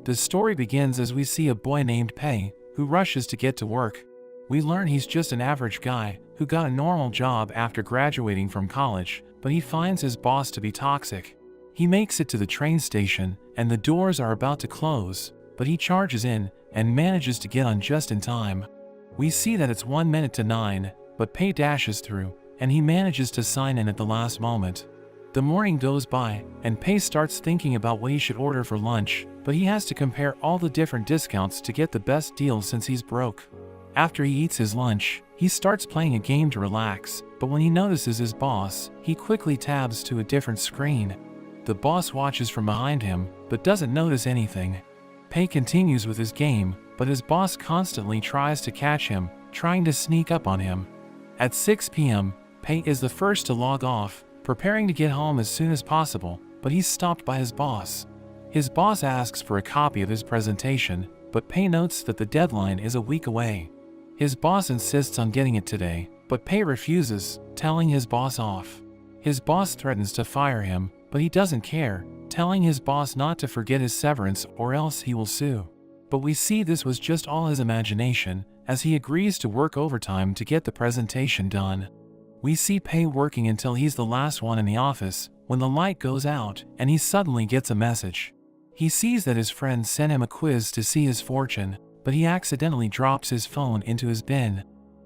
The story begins as we see a boy named Pei, who rushes to get to work. We learn he's just an average guy, who got a normal job after graduating from college, but he finds his boss to be toxic. He makes it to the train station, and the doors are about to close, but he charges in, and manages to get on just in time. We see that it's 1 minute to 9, but Pei dashes through, and he manages to sign in at the last moment. The morning goes by, and Pei starts thinking about what he should order for lunch, but he has to compare all the different discounts to get the best deal since he's broke. After he eats his lunch, he starts playing a game to relax, but when he notices his boss, he quickly tabs to a different screen. The boss watches from behind him, but doesn't notice anything. Pei continues with his game, but his boss constantly tries to catch him, trying to sneak up on him. At 6 p.m., Pei is the first to log off, preparing to get home as soon as possible, but he's stopped by his boss. His boss asks for a copy of his presentation, but Pei notes that the deadline is a week away. His boss insists on getting it today, but Pei refuses, telling his boss off. His boss threatens to fire him, but he doesn't care, telling his boss not to forget his severance or else he will sue. But we see this was just all his imagination, as he agrees to work overtime to get the presentation done. We see Pei working until he's the last one in the office, when the light goes out, and he suddenly gets a message. He sees that his friend sent him a quiz to see his fortune, but he accidentally drops his phone into his bin.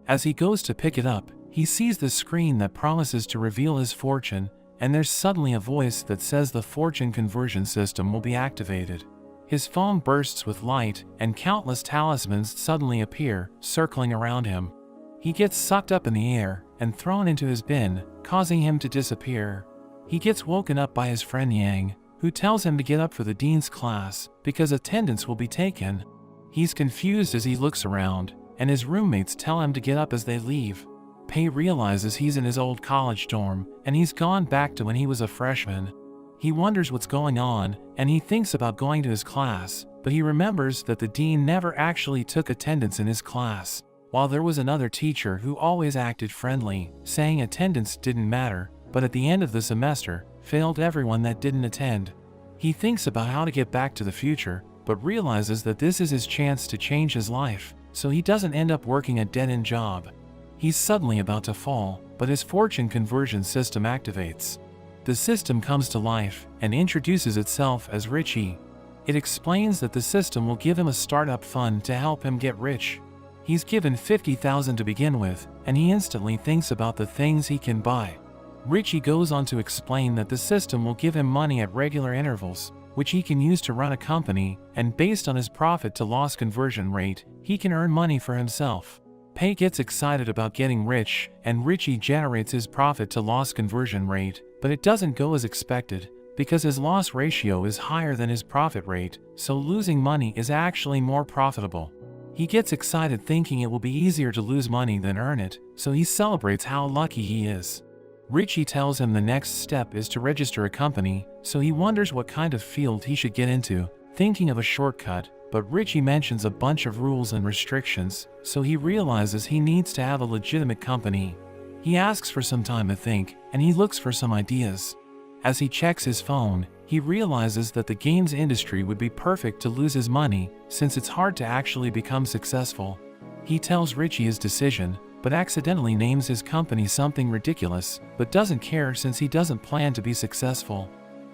As he goes to pick it up, he sees the screen that promises to reveal his fortune, and there's suddenly a voice that says the fortune conversion system will be activated. His phone bursts with light, and countless talismans suddenly appear, circling around him. He gets sucked up in the air, and thrown into his bin, causing him to disappear. He gets woken up by his friend Yang, who tells him to get up for the dean's class, because attendance will be taken. He's confused as he looks around, and his roommates tell him to get up as they leave. Pei realizes he's in his old college dorm, and he's gone back to when he was a freshman. He wonders what's going on, and he thinks about going to his class, but he remembers that the dean never actually took attendance in his class, while there was another teacher who always acted friendly, saying attendance didn't matter, but at the end of the semester, failed everyone that didn't attend. He thinks about how to get back to the future, but realizes that this is his chance to change his life, so he doesn't end up working a dead-end job. He's suddenly about to fall, but his fortune conversion system activates. The system comes to life and introduces itself as Richie. It explains that the system will give him a startup fund to help him get rich. He's given $50,000 to begin with, and he instantly thinks about the things he can buy. Richie goes on to explain that the system will give him money at regular intervals, which he can use to run a company, and based on his profit-to-loss conversion rate, he can earn money for himself. Pei gets excited about getting rich, and Richie generates his profit-to-loss conversion rate, but it doesn't go as expected, because his loss ratio is higher than his profit rate, so losing money is actually more profitable. He gets excited thinking it will be easier to lose money than earn it, so he celebrates how lucky he is. Richie tells him the next step is to register a company, so he wonders what kind of field he should get into, thinking of a shortcut, but Richie mentions a bunch of rules and restrictions, so he realizes he needs to have a legitimate company. He asks for some time to think, and he looks for some ideas. As he checks his phone, he realizes that the games industry would be perfect to lose his money, since it's hard to actually become successful. He tells Richie his decision, but accidentally names his company something ridiculous, but doesn't care since he doesn't plan to be successful.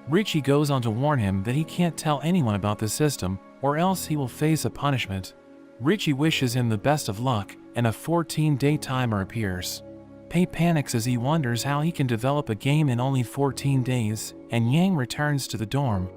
Richie goes on to warn him that he can't tell anyone about the system, or else he will face a punishment. Richie wishes him the best of luck, and a 14-day timer appears. Pei panics as he wonders how he can develop a game in only 14 days, and Yang returns to the dorm.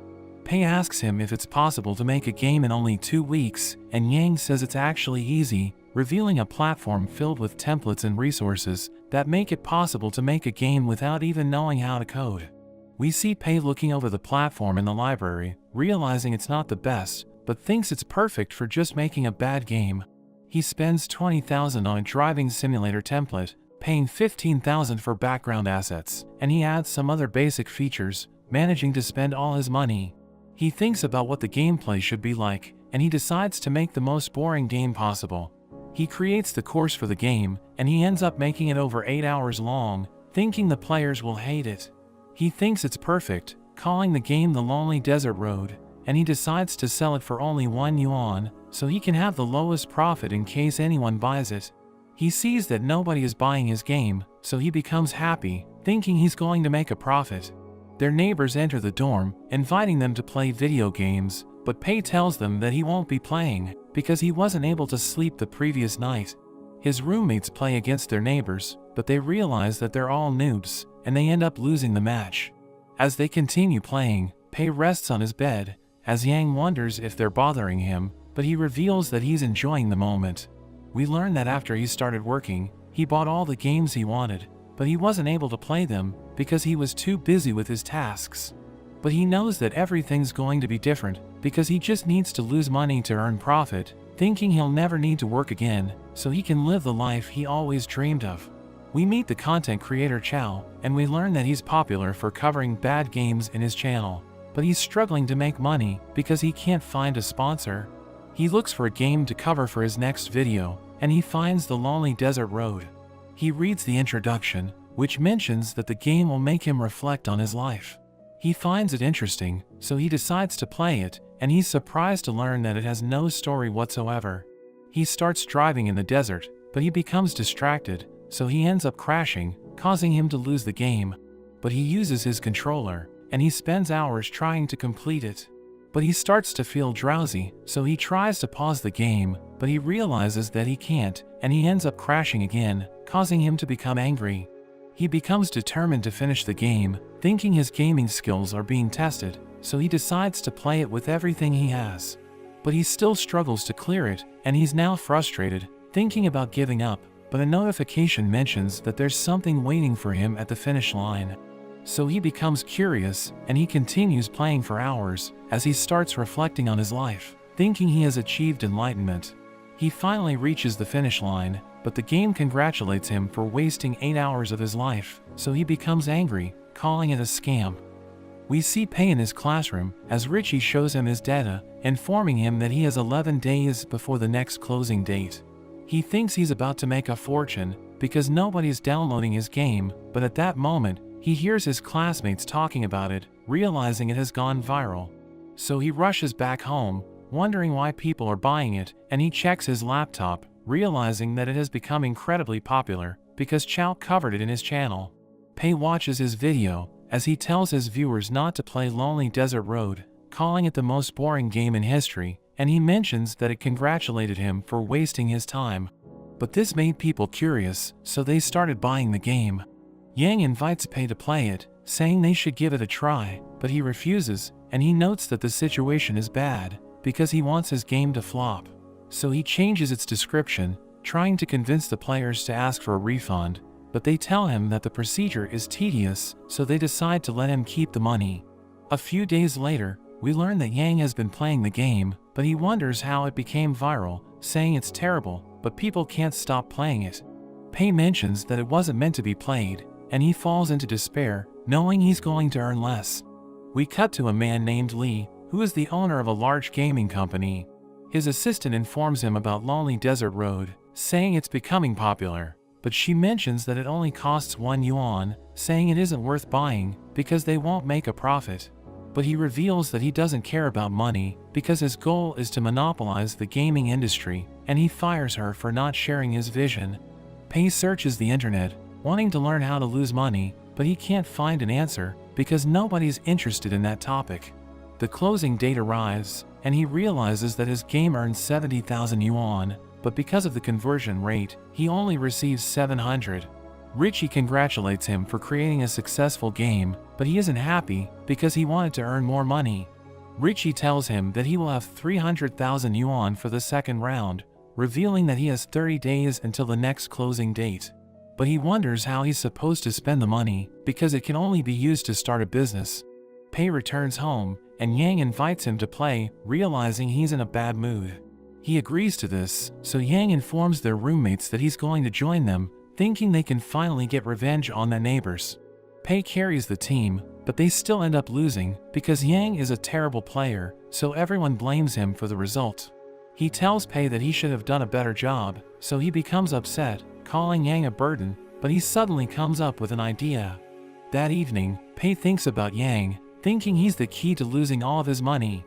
Pei asks him if it's possible to make a game in only 2 weeks, and Yang says it's actually easy, revealing a platform filled with templates and resources that make it possible to make a game without even knowing how to code. We see Pei looking over the platform in the library, realizing it's not the best, but thinks it's perfect for just making a bad game. He spends $20,000 on a driving simulator template, paying $15,000 for background assets, and he adds some other basic features, managing to spend all his money. He thinks about what the gameplay should be like, and he decides to make the most boring game possible. He creates the course for the game, and he ends up making it over 8 hours long, thinking the players will hate it. He thinks it's perfect, calling the game The Lonely Desert Road, and he decides to sell it for only 1 yuan, so he can have the lowest profit in case anyone buys it. He sees that nobody is buying his game, so he becomes happy, thinking he's going to make a profit. Their neighbors enter the dorm, inviting them to play video games, but Pei tells them that he won't be playing, because he wasn't able to sleep the previous night. His roommates play against their neighbors, but they realize that they're all noobs, and they end up losing the match. As they continue playing, Pei rests on his bed, as Yang wonders if they're bothering him, but he reveals that he's enjoying the moment. We learn that after he started working, he bought all the games he wanted, but he wasn't able to play them because he was too busy with his tasks. But he knows that everything's going to be different because he just needs to lose money to earn profit, thinking he'll never need to work again, so he can live the life he always dreamed of. We meet the content creator Chow, and we learn that he's popular for covering bad games in his channel, but he's struggling to make money because he can't find a sponsor. He looks for a game to cover for his next video, and he finds The Lonely Desert Road. He reads the introduction, which mentions that the game will make him reflect on his life. He finds it interesting, so he decides to play it, and he's surprised to learn that it has no story whatsoever. He starts driving in the desert, but he becomes distracted, so he ends up crashing, causing him to lose the game. But he uses his controller, and he spends hours trying to complete it. But he starts to feel drowsy, so he tries to pause the game, but he realizes that he can't, and he ends up crashing again, causing him to become angry. He becomes determined to finish the game, thinking his gaming skills are being tested, so he decides to play it with everything he has. But he still struggles to clear it, and he's now frustrated, thinking about giving up, but a notification mentions that there's something waiting for him at the finish line. So he becomes curious, and he continues playing for hours, as he starts reflecting on his life, thinking he has achieved enlightenment. He finally reaches the finish line, but the game congratulates him for wasting 8 hours of his life, so he becomes angry, calling it a scam. We see Pei in his classroom, as Richie shows him his data, informing him that he has 11 days before the next closing date. He thinks he's about to make a fortune, because nobody's downloading his game, but at that moment, he hears his classmates talking about it, realizing it has gone viral. So he rushes back home, wondering why people are buying it, and he checks his laptop, realizing that it has become incredibly popular, because Chow covered it in his channel. Pei watches his video, as he tells his viewers not to play Lonely Desert Road, calling it the most boring game in history, and he mentions that it congratulated him for wasting his time. But this made people curious, so they started buying the game. Yang invites Pei to play it, saying they should give it a try, but he refuses, and he notes that the situation is bad, because he wants his game to flop. So he changes its description, trying to convince the players to ask for a refund, but they tell him that the procedure is tedious, so they decide to let him keep the money. A few days later, we learn that Yang has been playing the game, but he wonders how it became viral, saying it's terrible, but people can't stop playing it. Pei mentions that it wasn't meant to be played, and he falls into despair, knowing he's going to earn less. We cut to a man named Lee, who is the owner of a large gaming company. His assistant informs him about Lonely Desert Road, saying it's becoming popular, but she mentions that it only costs 1 yuan, saying it isn't worth buying, because they won't make a profit. But he reveals that he doesn't care about money, because his goal is to monopolize the gaming industry, and he fires her for not sharing his vision. Pei searches the internet, wanting to learn how to lose money, but he can't find an answer, because nobody's interested in that topic. The closing date arrives, and he realizes that his game earns 70,000 yuan, but because of the conversion rate, he only receives 700. Richie congratulates him for creating a successful game, but he isn't happy because he wanted to earn more money. Richie tells him that he will have 300,000 yuan for the second round, revealing that he has 30 days until the next closing date. But he wonders how he's supposed to spend the money, because it can only be used to start a business. Pei returns home, and Yang invites him to play, realizing he's in a bad mood. He agrees to this, so Yang informs their roommates that he's going to join them, thinking they can finally get revenge on their neighbors. Pei carries the team, but they still end up losing, because Yang is a terrible player, so everyone blames him for the result. He tells Pei that he should have done a better job, so he becomes upset, calling Yang a burden, but he suddenly comes up with an idea. That evening, Pei thinks about Yang, thinking he's the key to losing all of his money.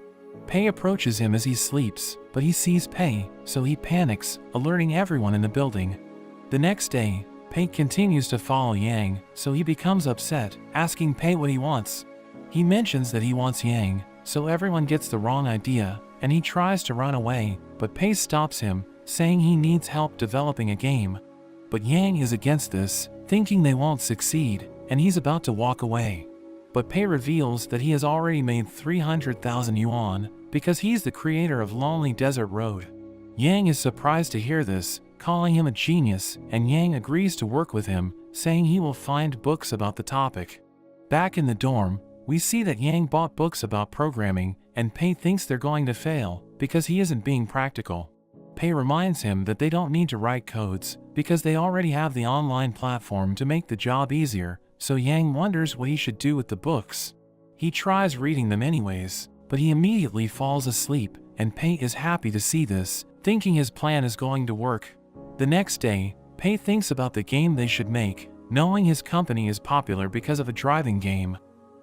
Pei approaches him as he sleeps, but he sees Pei, so he panics, alerting everyone in the building. The next day, Pei continues to follow Yang, so he becomes upset, asking Pei what he wants. He mentions that he wants Yang, so everyone gets the wrong idea, and he tries to run away, but Pei stops him, saying he needs help developing a game. But Yang is against this, thinking they won't succeed, and he's about to walk away. But Pei reveals that he has already made 300,000 yuan, because he's the creator of Lonely Desert Road. Yang is surprised to hear this, calling him a genius, and Yang agrees to work with him, saying he will find books about the topic. Back in the dorm, we see that Yang bought books about programming, and Pei thinks they're going to fail, because he isn't being practical. Pei reminds him that they don't need to write codes, because they already have the online platform to make the job easier, so Yang wonders what he should do with the books. He tries reading them anyways, but he immediately falls asleep, and Pei is happy to see this, thinking his plan is going to work. The next day, Pei thinks about the game they should make, knowing his company is popular because of a driving game.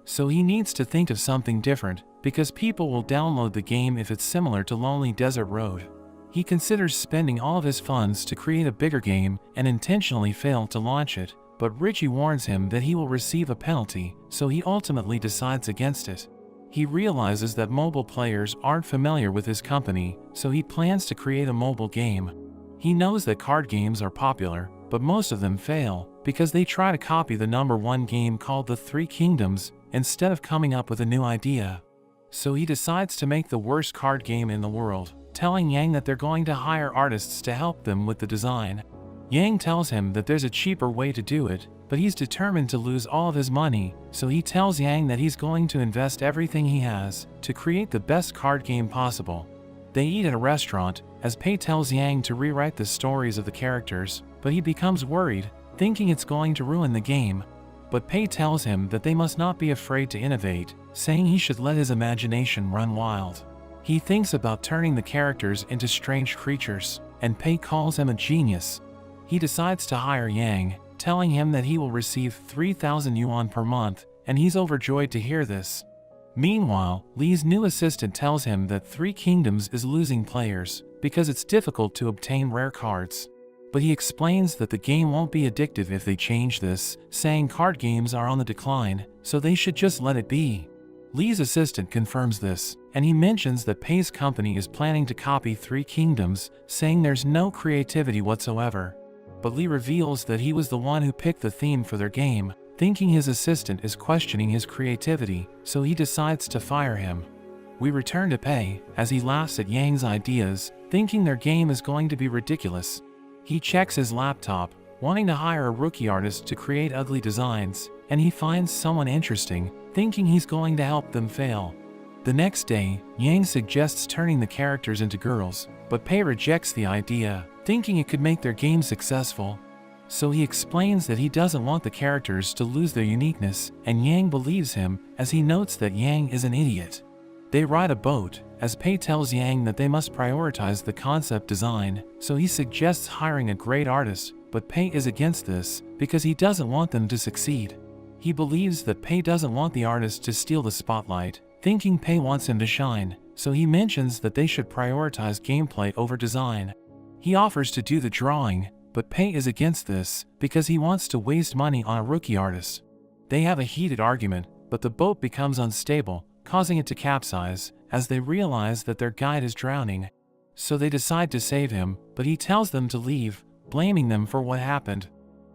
So he needs to think of something different, because people will download the game if it's similar to Lonely Desert Road. He considers spending all of his funds to create a bigger game and intentionally fail to launch it, but Richie warns him that he will receive a penalty, so he ultimately decides against it. He realizes that mobile players aren't familiar with his company, so he plans to create a mobile game. He knows that card games are popular, but most of them fail, because they try to copy the #1 game called The Three Kingdoms, instead of coming up with a new idea. So he decides to make the worst card game in the world, telling Yang that they're going to hire artists to help them with the design. Yang tells him that there's a cheaper way to do it, but he's determined to lose all of his money, so he tells Yang that he's going to invest everything he has to create the best card game possible. They eat at a restaurant, as Pei tells Yang to rewrite the stories of the characters, but he becomes worried, thinking it's going to ruin the game. But Pei tells him that they must not be afraid to innovate, saying he should let his imagination run wild. He thinks about turning the characters into strange creatures, and Pei calls him a genius. He decides to hire Yang, telling him that he will receive 3,000 yuan per month, and he's overjoyed to hear this. Meanwhile, Li's new assistant tells him that Three Kingdoms is losing players, because it's difficult to obtain rare cards. But he explains that the game won't be addictive if they change this, saying card games are on the decline, so they should just let it be. Li's assistant confirms this, and he mentions that Pei's company is planning to copy Three Kingdoms, saying there's no creativity whatsoever. But Li reveals that he was the one who picked the theme for their game, thinking his assistant is questioning his creativity, so he decides to fire him. We return to Pei, as he laughs at Yang's ideas, thinking their game is going to be ridiculous. He checks his laptop, wanting to hire a rookie artist to create ugly designs, and he finds someone interesting, thinking he's going to help them fail. The next day, Yang suggests turning the characters into girls, but Pei rejects the idea, thinking it could make their game successful. So he explains that he doesn't want the characters to lose their uniqueness, and Yang believes him, as he notes that Yang is an idiot. They ride a boat, as Pei tells Yang that they must prioritize the concept design, so he suggests hiring a great artist, but Pei is against this, because he doesn't want them to succeed. He believes that Pei doesn't want the artist to steal the spotlight, thinking Pei wants him to shine, so he mentions that they should prioritize gameplay over design. He offers to do the drawing, but Pei is against this, because he wants to waste money on a rookie artist. They have a heated argument, but the boat becomes unstable, causing it to capsize, as they realize that their guide is drowning. So they decide to save him, but he tells them to leave, blaming them for what happened.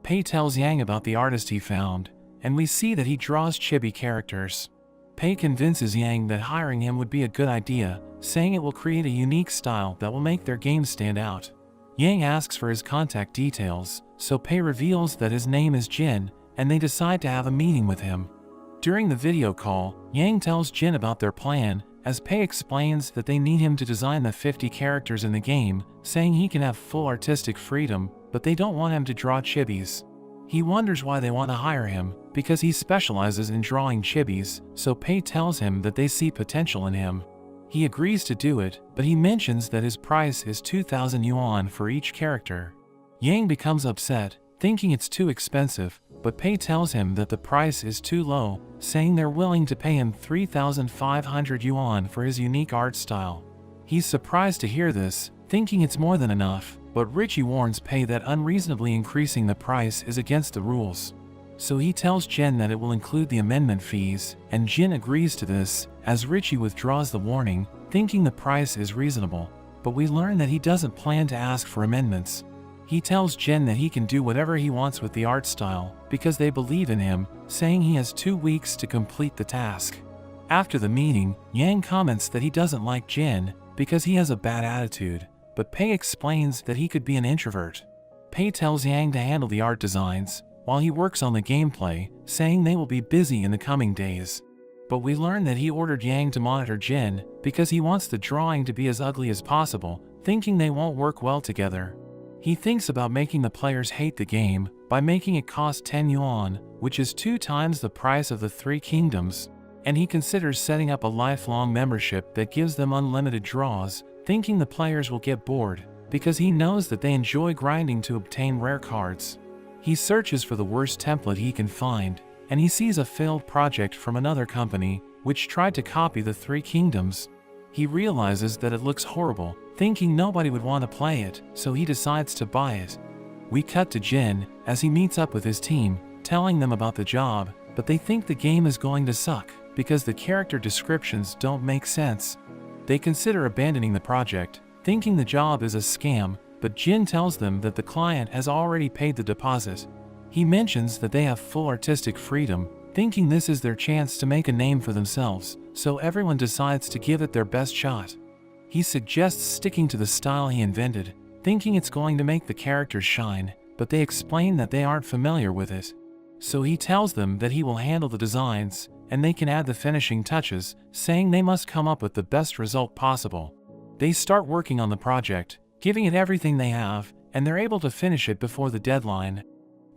Pei tells Yang about the artist he found, and we see that he draws chibi characters. Pei convinces Yang that hiring him would be a good idea, saying it will create a unique style that will make their game stand out. Yang asks for his contact details, so Pei reveals that his name is Jin, and they decide to have a meeting with him. During the video call, Yang tells Jin about their plan, as Pei explains that they need him to design the 50 characters in the game, saying he can have full artistic freedom, but they don't want him to draw chibis. He wonders why they want to hire him, because he specializes in drawing chibis, so Pei tells him that they see potential in him. He agrees to do it, but he mentions that his price is 2,000 yuan for each character. Yang becomes upset, thinking it's too expensive, but Pei tells him that the price is too low, saying they're willing to pay him 3,500 yuan for his unique art style. He's surprised to hear this, thinking it's more than enough, but Richie warns Pei that unreasonably increasing the price is against the rules. So he tells Jen that it will include the amendment fees, and Jin agrees to this, as Richie withdraws the warning, thinking the price is reasonable. But we learn that he doesn't plan to ask for amendments. He tells Jen that he can do whatever he wants with the art style, because they believe in him, saying he has 2 weeks to complete the task. After the meeting, Yang comments that he doesn't like Jin, because he has a bad attitude, but Pei explains that he could be an introvert. Pei tells Yang to handle the art designs, while he works on the gameplay, saying they will be busy in the coming days. But we learn that he ordered Yang to monitor Jin, because he wants the drawing to be as ugly as possible, thinking they won't work well together. He thinks about making the players hate the game, by making it cost 10 yuan, which is 2 times the price of the 3 kingdoms, and he considers setting up a lifelong membership that gives them unlimited draws, thinking the players will get bored, because he knows that they enjoy grinding to obtain rare cards. He searches for the worst template he can find, and he sees a failed project from another company, which tried to copy the 3 kingdoms. He realizes that it looks horrible, thinking nobody would want to play it, so he decides to buy it. We cut to Jin, as he meets up with his team, telling them about the job, but they think the game is going to suck, because the character descriptions don't make sense. They consider abandoning the project, thinking the job is a scam, but Jin tells them that the client has already paid the deposit. He mentions that they have full artistic freedom, thinking this is their chance to make a name for themselves, so everyone decides to give it their best shot. He suggests sticking to the style he invented, thinking it's going to make the characters shine, but they explain that they aren't familiar with it. So he tells them that he will handle the designs, and they can add the finishing touches, saying they must come up with the best result possible. They start working on the project, giving it everything they have, and they're able to finish it before the deadline.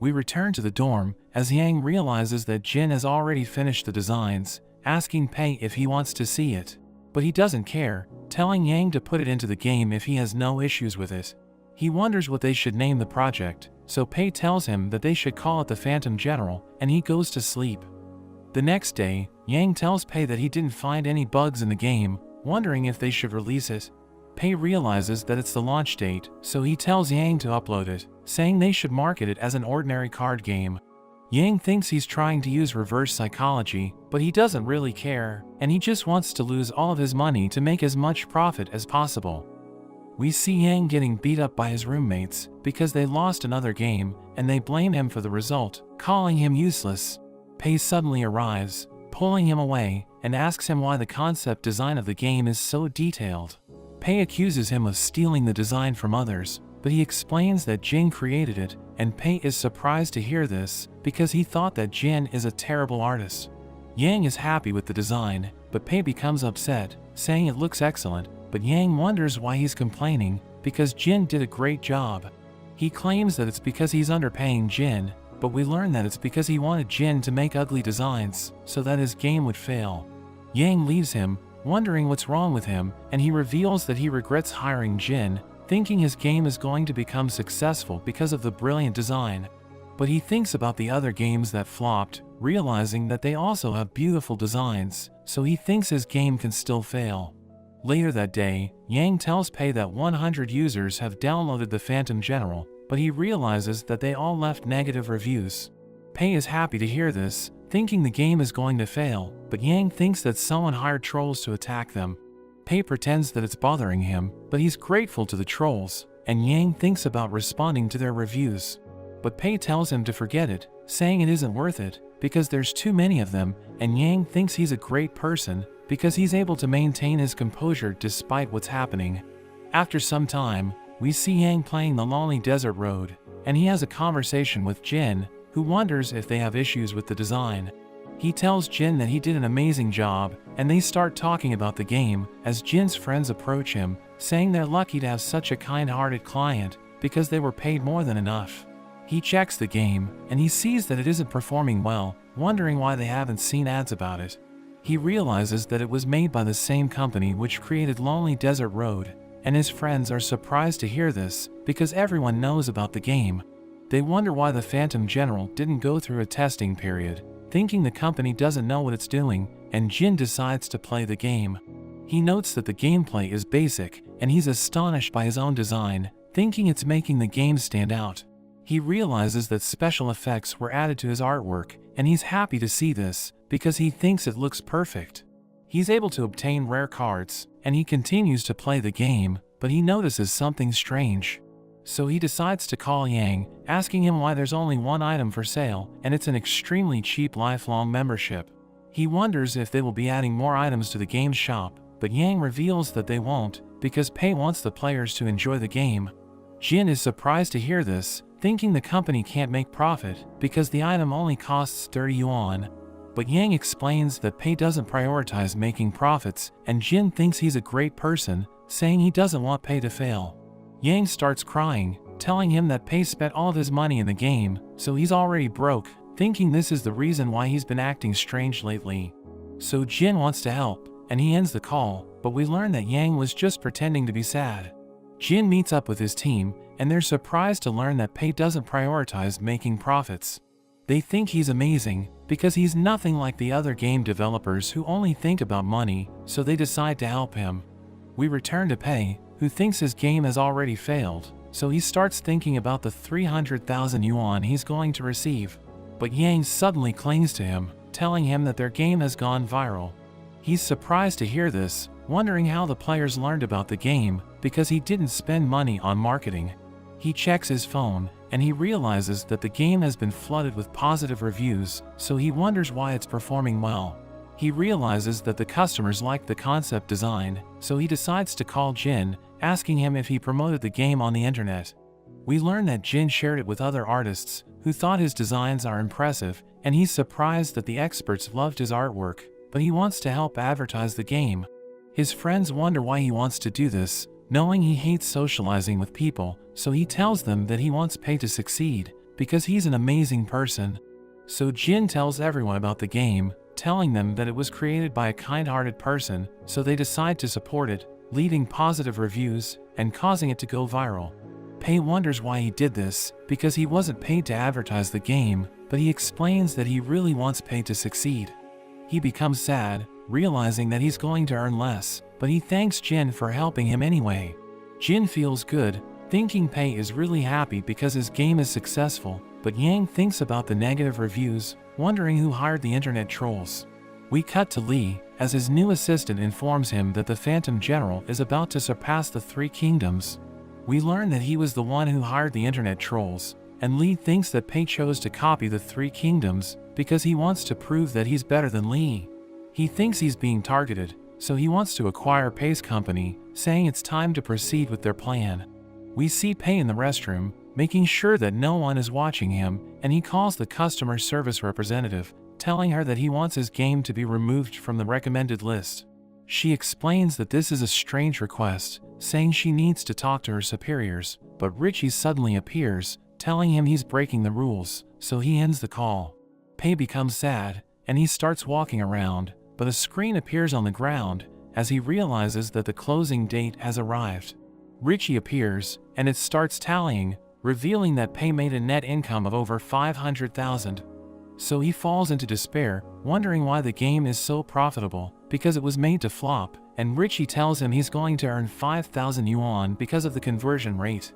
We return to the dorm, as Yang realizes that Jin has already finished the designs, asking Pei if he wants to see it. But he doesn't care, telling Yang to put it into the game if he has no issues with it. He wonders what they should name the project, so Pei tells him that they should call it the Phantom General, and he goes to sleep. The next day, Yang tells Pei that he didn't find any bugs in the game, wondering if they should release it. Pei realizes that it's the launch date, so he tells Yang to upload it, saying they should market it as an ordinary card game. Yang thinks he's trying to use reverse psychology, but he doesn't really care, and he just wants to lose all of his money to make as much profit as possible. We see Yang getting beat up by his roommates, because they lost another game, and they blame him for the result, calling him useless. Pei suddenly arrives, pulling him away, and asks him why the concept design of the game is so detailed. Pei accuses him of stealing the design from others, but he explains that Jin created it, and Pei is surprised to hear this, because he thought that Jin is a terrible artist. Yang is happy with the design, but Pei becomes upset, saying it looks excellent, but Yang wonders why he's complaining, because Jin did a great job. He claims that it's because he's underpaying Jin, but we learn that it's because he wanted Jin to make ugly designs, so that his game would fail. Yang leaves him, wondering what's wrong with him, and he reveals that he regrets hiring Jin, thinking his game is going to become successful because of the brilliant design. But he thinks about the other games that flopped, realizing that they also have beautiful designs, so he thinks his game can still fail. Later that day, Yang tells Pei that 100 users have downloaded the Phantom General, but he realizes that they all left negative reviews. Pei is happy to hear this, thinking the game is going to fail, but Yang thinks that someone hired trolls to attack them. Pei pretends that it's bothering him, but he's grateful to the trolls, and Yang thinks about responding to their reviews. But Pei tells him to forget it, saying it isn't worth it, because there's too many of them, and Yang thinks he's a great person, because he's able to maintain his composure despite what's happening. After some time, we see Yang playing the lonely desert road, and he has a conversation with Jin, who wonders if they have issues with the design. He tells Jin that he did an amazing job, and they start talking about the game, as Jin's friends approach him, saying they're lucky to have such a kind-hearted client, because they were paid more than enough. He checks the game, and he sees that it isn't performing well, wondering why they haven't seen ads about it. He realizes that it was made by the same company which created Lonely Desert Road, and his friends are surprised to hear this, because everyone knows about the game. They wonder why the Phantom General didn't go through a testing period, thinking the company doesn't know what it's doing, and Jin decides to play the game. He notes that the gameplay is basic, and he's astonished by his own design, thinking it's making the game stand out. He realizes that special effects were added to his artwork, and he's happy to see this, because he thinks it looks perfect. He's able to obtain rare cards, and he continues to play the game, but he notices something strange. So he decides to call Yang, asking him why there's only one item for sale, and it's an extremely cheap lifelong membership. He wonders if they will be adding more items to the game shop, but Yang reveals that they won't, because Pei wants the players to enjoy the game. Jin is surprised to hear this, thinking the company can't make profit, because the item only costs 30 yuan. But Yang explains that Pei doesn't prioritize making profits, and Jin thinks he's a great person, saying he doesn't want Pei to fail. Yang starts crying, telling him that Pei spent all of his money in the game, so he's already broke, thinking this is the reason why he's been acting strange lately. So Jin wants to help, and he ends the call, but we learn that Yang was just pretending to be sad. Jin meets up with his team, and they're surprised to learn that Pei doesn't prioritize making profits. They think he's amazing, because he's nothing like the other game developers who only think about money, so they decide to help him. We return to Pei, who thinks his game has already failed, so he starts thinking about the 300,000 yuan he's going to receive. But Yang suddenly clings to him, telling him that their game has gone viral. He's surprised to hear this, wondering how the players learned about the game, because he didn't spend money on marketing. He checks his phone, and he realizes that the game has been flooded with positive reviews, so he wonders why it's performing well. He realizes that the customers like the concept design, so he decides to call Jin, asking him if he promoted the game on the internet. We learn that Jin shared it with other artists, who thought his designs are impressive, and he's surprised that the experts loved his artwork, but he wants to help advertise the game. His friends wonder why he wants to do this, knowing he hates socializing with people, so he tells them that he wants Pei to succeed, because he's an amazing person. So Jin tells everyone about the game, telling them that it was created by a kind-hearted person, so they decide to support it, leaving positive reviews, and causing it to go viral. Pei wonders why he did this, because he wasn't paid to advertise the game, but he explains that he really wants Pei to succeed. He becomes sad, realizing that he's going to earn less, but he thanks Jin for helping him anyway. Jin feels good, thinking Pei is really happy because his game is successful, but Yang thinks about the negative reviews, wondering who hired the internet trolls. We cut to Li, as his new assistant informs him that the Phantom General is about to surpass the Three Kingdoms. We learn that he was the one who hired the internet trolls, and Li thinks that Pei chose to copy the Three Kingdoms because he wants to prove that he's better than Li. He thinks he's being targeted, so he wants to acquire Pei's company, saying it's time to proceed with their plan. We see Pei in the restroom, making sure that no one is watching him, and he calls the customer service representative, telling her that he wants his game to be removed from the recommended list. She explains that this is a strange request, saying she needs to talk to her superiors, but Richie suddenly appears, telling him he's breaking the rules, so he ends the call. Pei becomes sad, and he starts walking around, but a screen appears on the ground, as he realizes that the closing date has arrived. Richie appears, and it starts tallying, revealing that Pei made a net income of over 500,000. So he falls into despair, wondering why the game is so profitable, because it was made to flop, and Richie tells him he's going to earn 5,000 yuan because of the conversion rate.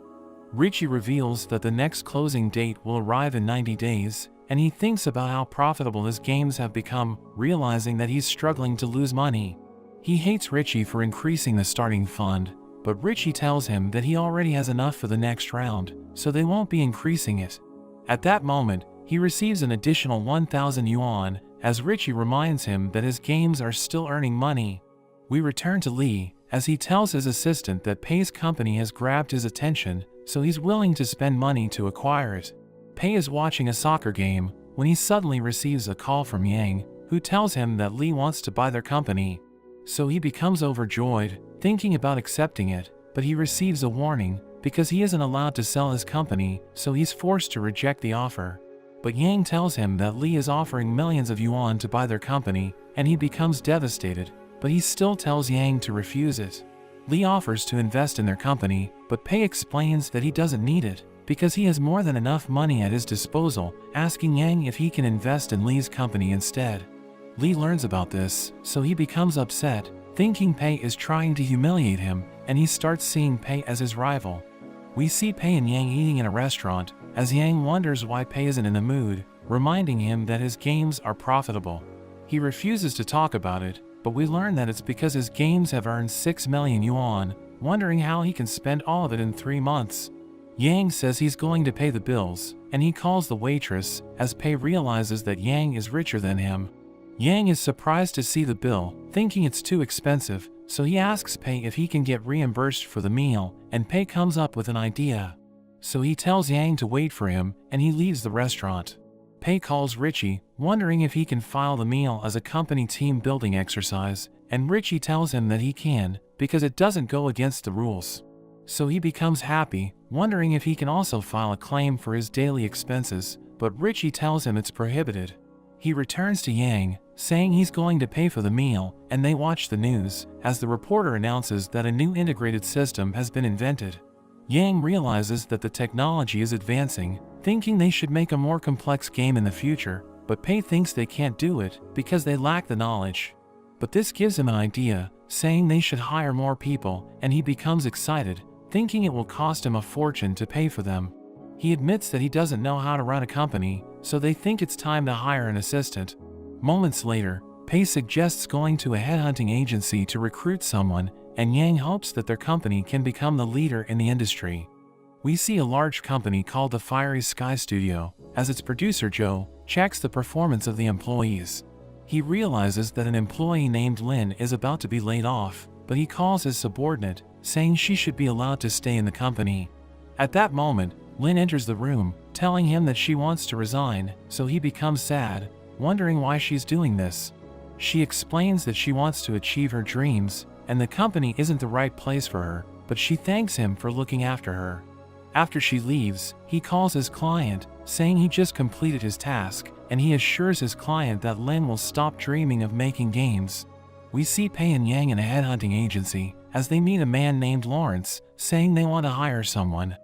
Richie reveals that the next closing date will arrive in 90 days, and he thinks about how profitable his games have become, realizing that he's struggling to lose money. He hates Richie for increasing the starting fund, but Richie tells him that he already has enough for the next round, so they won't be increasing it. At that moment, he receives an additional 1,000 yuan, as Richie reminds him that his games are still earning money. We return to Li, as he tells his assistant that Pei's company has grabbed his attention, so he's willing to spend money to acquire it. Pei is watching a soccer game, when he suddenly receives a call from Yang, who tells him that Li wants to buy their company. So he becomes overjoyed, thinking about accepting it, but he receives a warning, because he isn't allowed to sell his company, so he's forced to reject the offer. But Yang tells him that Li is offering millions of yuan to buy their company, and he becomes devastated, but he still tells Yang to refuse it. Li offers to invest in their company, but Pei explains that he doesn't need it, because he has more than enough money at his disposal, asking Yang if he can invest in Li's company instead. Li learns about this, so he becomes upset, thinking Pei is trying to humiliate him, and he starts seeing Pei as his rival. We see Pei and Yang eating in a restaurant, as Yang wonders why Pei isn't in the mood, reminding him that his games are profitable. He refuses to talk about it, but we learn that it's because his games have earned 6 million yuan, wondering how he can spend all of it in 3 months. Yang says he's going to pay the bills, and he calls the waitress, as Pei realizes that Yang is richer than him. Yang is surprised to see the bill, thinking it's too expensive, so he asks Pei if he can get reimbursed for the meal, and Pei comes up with an idea. So he tells Yang to wait for him, and he leaves the restaurant. Pei calls Richie, wondering if he can file the meal as a company team building exercise, and Richie tells him that he can, because it doesn't go against the rules. So he becomes happy, wondering if he can also file a claim for his daily expenses, but Richie tells him it's prohibited. He returns to Yang, saying he's going to pay for the meal, and they watch the news, as the reporter announces that a new integrated system has been invented. Yang realizes that the technology is advancing, thinking they should make a more complex game in the future, but Pei thinks they can't do it because they lack the knowledge. But this gives him an idea, saying they should hire more people, and he becomes excited, thinking it will cost him a fortune to pay for them. He admits that he doesn't know how to run a company, so they think it's time to hire an assistant. Moments later, Pei suggests going to a headhunting agency to recruit someone, and Yang hopes that their company can become the leader in the industry. We see a large company called the Fiery Sky Studio, as its producer Joe checks the performance of the employees. He realizes that an employee named Lin is about to be laid off, but he calls his subordinate, saying she should be allowed to stay in the company. At that moment, Lin enters the room, telling him that she wants to resign, so he becomes sad, wondering why she's doing this. She explains that she wants to achieve her dreams, and the company isn't the right place for her, but she thanks him for looking after her. After she leaves, he calls his client, saying he just completed his task, and he assures his client that Lin will stop dreaming of making games. We see Pei and Yang in a headhunting agency, as they meet a man named Lawrence, saying they want to hire someone.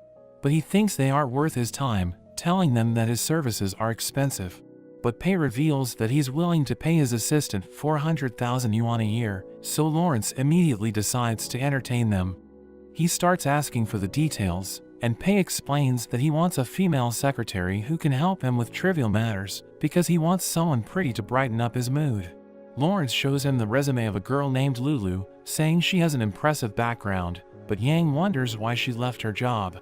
But he thinks they aren't worth his time, telling them that his services are expensive. But Pei reveals that he's willing to pay his assistant 400,000 yuan a year, so Lawrence immediately decides to entertain them. He starts asking for the details, and Pei explains that he wants a female secretary who can help him with trivial matters, because he wants someone pretty to brighten up his mood. Lawrence shows him the resume of a girl named Lulu, saying she has an impressive background, but Yang wonders why she left her job.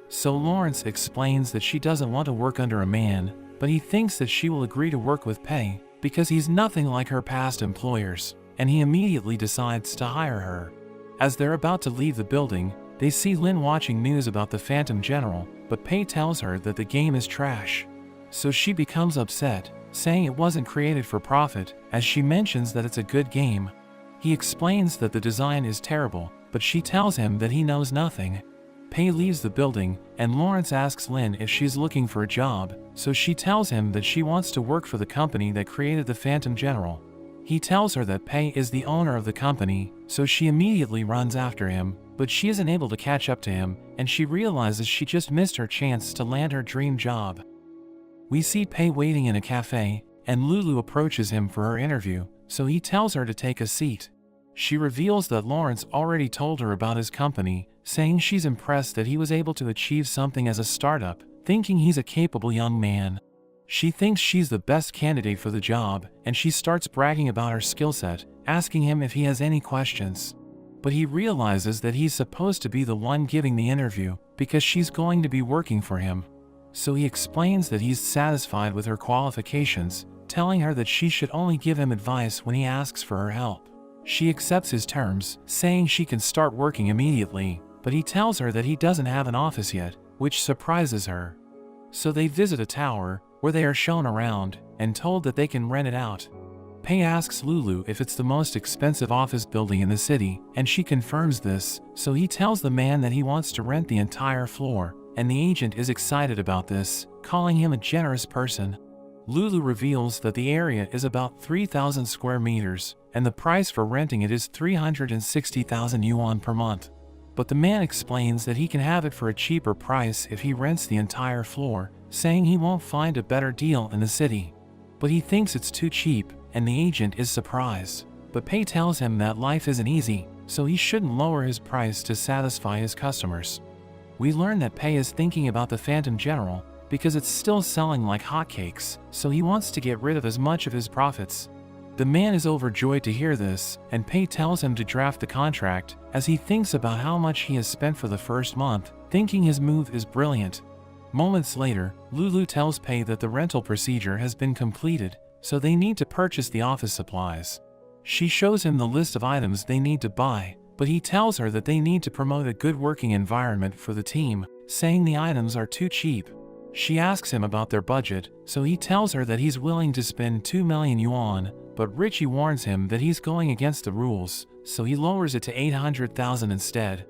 So Lawrence explains that she doesn't want to work under a man, but he thinks that she will agree to work with Pei, because he's nothing like her past employers, and he immediately decides to hire her. As they're about to leave the building, they see Lin watching news about the Phantom General, but Pei tells her that the game is trash. So she becomes upset, saying it wasn't created for profit, as she mentions that it's a good game. He explains that the design is terrible, but she tells him that he knows nothing. Pei leaves the building, and Lawrence asks Lin if she's looking for a job, so she tells him that she wants to work for the company that created the Phantom General. He tells her that Pei is the owner of the company, so she immediately runs after him, but she isn't able to catch up to him, and she realizes she just missed her chance to land her dream job. We see Pei waiting in a cafe, and Lulu approaches him for her interview, so he tells her to take a seat. She reveals that Lawrence already told her about his company, saying she's impressed that he was able to achieve something as a startup, thinking he's a capable young man. She thinks she's the best candidate for the job, and she starts bragging about her skill set, asking him if he has any questions. But he realizes that he's supposed to be the one giving the interview, because she's going to be working for him. So he explains that he's satisfied with her qualifications, telling her that she should only give him advice when he asks for her help. She accepts his terms, saying she can start working immediately, but he tells her that he doesn't have an office yet, which surprises her. So they visit a tower, where they are shown around, and told that they can rent it out. Pei asks Lulu if it's the most expensive office building in the city, and she confirms this, so he tells the man that he wants to rent the entire floor, and the agent is excited about this, calling him a generous person. Lulu reveals that the area is about 3,000 square meters, and the price for renting it is 360,000 yuan per month. but the man explains that he can have it for a cheaper price if he rents the entire floor, saying he won't find a better deal in the city. But he thinks it's too cheap, and the agent is surprised. But Pei tells him that life isn't easy, so he shouldn't lower his price to satisfy his customers. We learn that Pei is thinking about the Phantom General because it's still selling like hotcakes, so he wants to get rid of as much of his profits. The man is overjoyed to hear this, and Pei tells him to draft the contract as he thinks about how much he has spent for the first month, thinking his move is brilliant. Moments later, Lulu tells Pei that the rental procedure has been completed, so they need to purchase the office supplies. She shows him the list of items they need to buy, but he tells her that they need to promote a good working environment for the team, saying the items are too cheap. She asks him about their budget, so he tells her that he's willing to spend 2 million yuan, but Richie warns him that he's going against the rules, so he lowers it to 800,000 instead.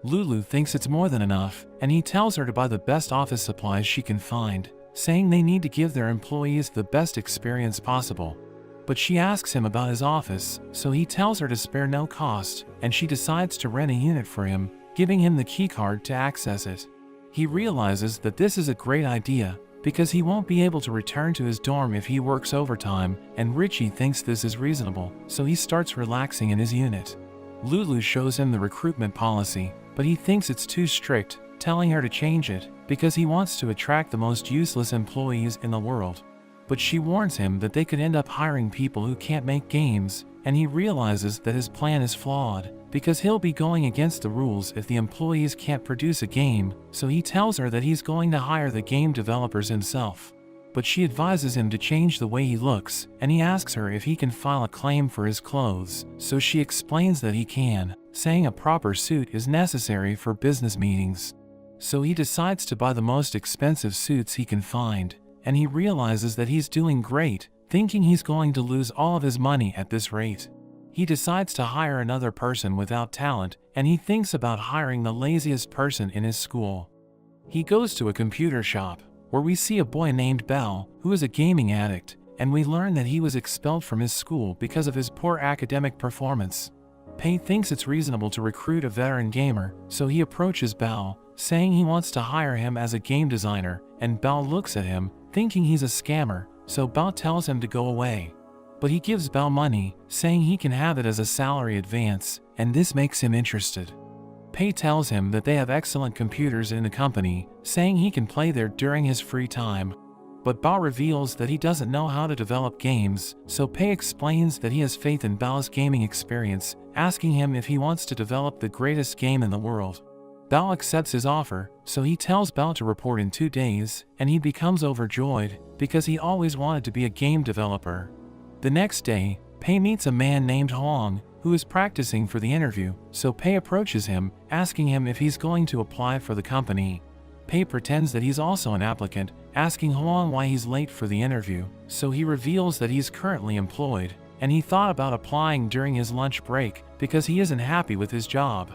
Lulu thinks it's more than enough, and he tells her to buy the best office supplies she can find, saying they need to give their employees the best experience possible. But she asks him about his office, so he tells her to spare no cost, and she decides to rent a unit for him, giving him the keycard to access it. He realizes that this is a great idea, because he won't be able to return to his dorm if he works overtime, and Richie thinks this is reasonable, so he starts relaxing in his unit. Lulu shows him the recruitment policy, but he thinks it's too strict, telling her to change it, because he wants to attract the most useless employees in the world. But she warns him that they could end up hiring people who can't make games, and he realizes that his plan is flawed, because he'll be going against the rules if the employees can't produce a game, so he tells her that he's going to hire the game developers himself. But she advises him to change the way he looks, and he asks her if he can file a claim for his clothes, so she explains that he can, saying a proper suit is necessary for business meetings. So he decides to buy the most expensive suits he can find, and he realizes that he's doing great, thinking he's going to lose all of his money at this rate. He decides to hire another person without talent, and he thinks about hiring the laziest person in his school. He goes to a computer shop, where we see a boy named Bao, who is a gaming addict, and we learn that he was expelled from his school because of his poor academic performance. Pei thinks it's reasonable to recruit a veteran gamer, so he approaches Bao, saying he wants to hire him as a game designer, and Bao looks at him, thinking he's a scammer, so Bao tells him to go away. But he gives Bao money, saying he can have it as a salary advance, and this makes him interested. Pei tells him that they have excellent computers in the company, saying he can play there during his free time. But Bao reveals that he doesn't know how to develop games, so Pei explains that he has faith in Bao's gaming experience, asking him if he wants to develop the greatest game in the world. Bao accepts his offer, so he tells Bao to report in 2 days, and he becomes overjoyed, because he always wanted to be a game developer. The next day, Pei meets a man named Huang, who is practicing for the interview, so Pei approaches him, asking him if he's going to apply for the company. Pei pretends that he's also an applicant, asking Huang why he's late for the interview, so he reveals that he's currently employed, and he thought about applying during his lunch break because he isn't happy with his job.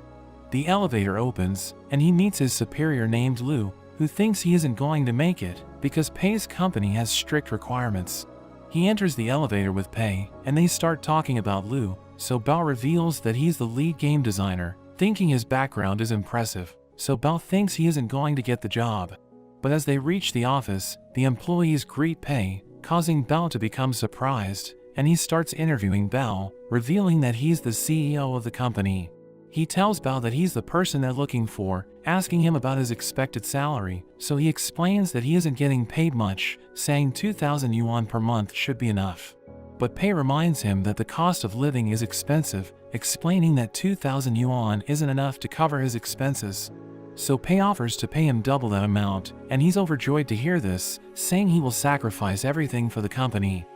The elevator opens, and he meets his superior named Lu, who thinks he isn't going to make it because Pei's company has strict requirements. He enters the elevator with Pei, and they start talking about Lu, so Bao reveals that he's the lead game designer, thinking his background is impressive, so Bao thinks he isn't going to get the job. But as they reach the office, the employees greet Pei, causing Bao to become surprised, and he starts interviewing Bao, revealing that he's the CEO of the company. He tells Bao that he's the person they're looking for, asking him about his expected salary, so he explains that he isn't getting paid much, saying 2,000 yuan per month should be enough. But Pei reminds him that the cost of living is expensive, explaining that 2,000 yuan isn't enough to cover his expenses. So Pei offers to pay him double that amount, and he's overjoyed to hear this, saying he will sacrifice everything for the company.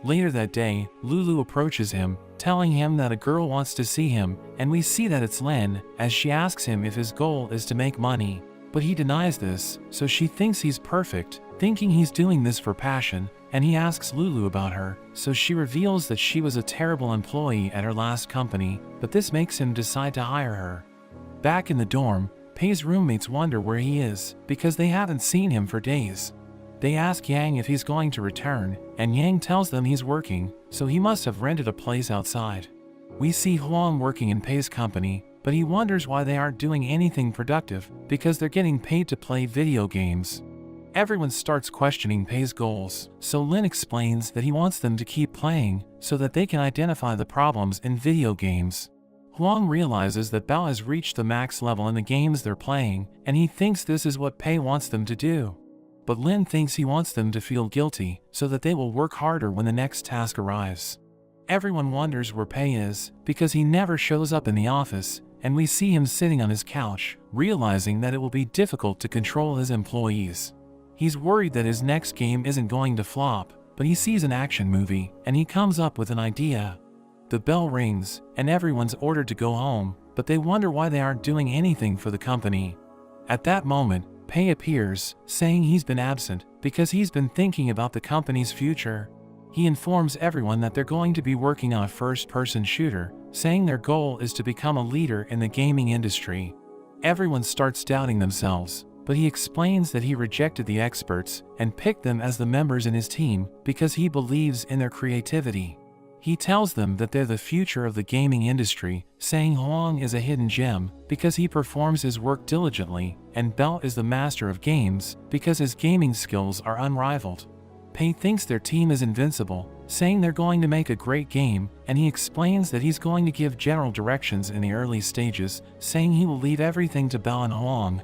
Later that day, Lulu approaches him, telling him that a girl wants to see him, and we see that it's Len, as she asks him if his goal is to make money. But he denies this, so she thinks he's perfect, thinking he's doing this for passion, and he asks Lulu about her, so she reveals that she was a terrible employee at her last company, but this makes him decide to hire her. Back in the dorm, Pei's roommates wonder where he is, because they haven't seen him for days. They ask Yang if he's going to return, and Yang tells them he's working, so he must have rented a place outside. We see Huang working in Pei's company, but he wonders why they aren't doing anything productive because they're getting paid to play video games. Everyone starts questioning Pei's goals, so Lin explains that he wants them to keep playing so that they can identify the problems in video games. Huang realizes that Bao has reached the max level in the games they're playing, and he thinks this is what Pei wants them to do. But Lin thinks he wants them to feel guilty so that they will work harder when the next task arrives. Everyone wonders where Pei is because he never shows up in the office, and we see him sitting on his couch, realizing that it will be difficult to control his employees. He's worried that his next game isn't going to flop, but he sees an action movie, and he comes up with an idea. The bell rings, and everyone's ordered to go home, but they wonder why they aren't doing anything for the company. At that moment, Pei appears, saying he's been absent because he's been thinking about the company's future. He informs everyone that they're going to be working on a first-person shooter, saying their goal is to become a leader in the gaming industry. Everyone starts doubting themselves, but he explains that he rejected the experts and picked them as the members in his team because he believes in their creativity. He tells them that they're the future of the gaming industry, saying Huang is a hidden gem because he performs his work diligently, and Bao is the master of games because his gaming skills are unrivaled. Pei thinks their team is invincible, saying they're going to make a great game, and he explains that he's going to give general directions in the early stages, saying he will leave everything to Bao and Huang.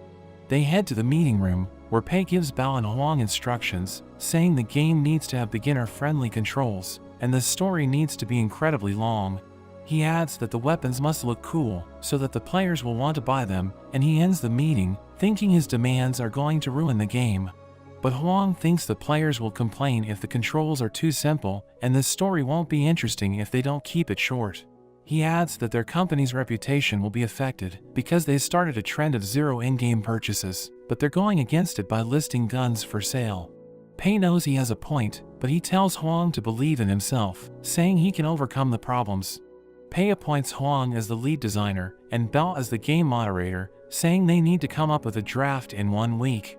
They head to the meeting room, where Pei gives Bao and Huang instructions, saying the game needs to have beginner-friendly controls, and the story needs to be incredibly long. He adds that the weapons must look cool, so that the players will want to buy them, and he ends the meeting, thinking his demands are going to ruin the game. But Huang thinks the players will complain if the controls are too simple, and the story won't be interesting if they don't keep it short. He adds that their company's reputation will be affected because they started a trend of zero in-game purchases, but they're going against it by listing guns for sale. Pei knows he has a point, but he tells Huang to believe in himself, saying he can overcome the problems. Pei appoints Huang as the lead designer and Bao as the game moderator, saying they need to come up with a draft in 1 week.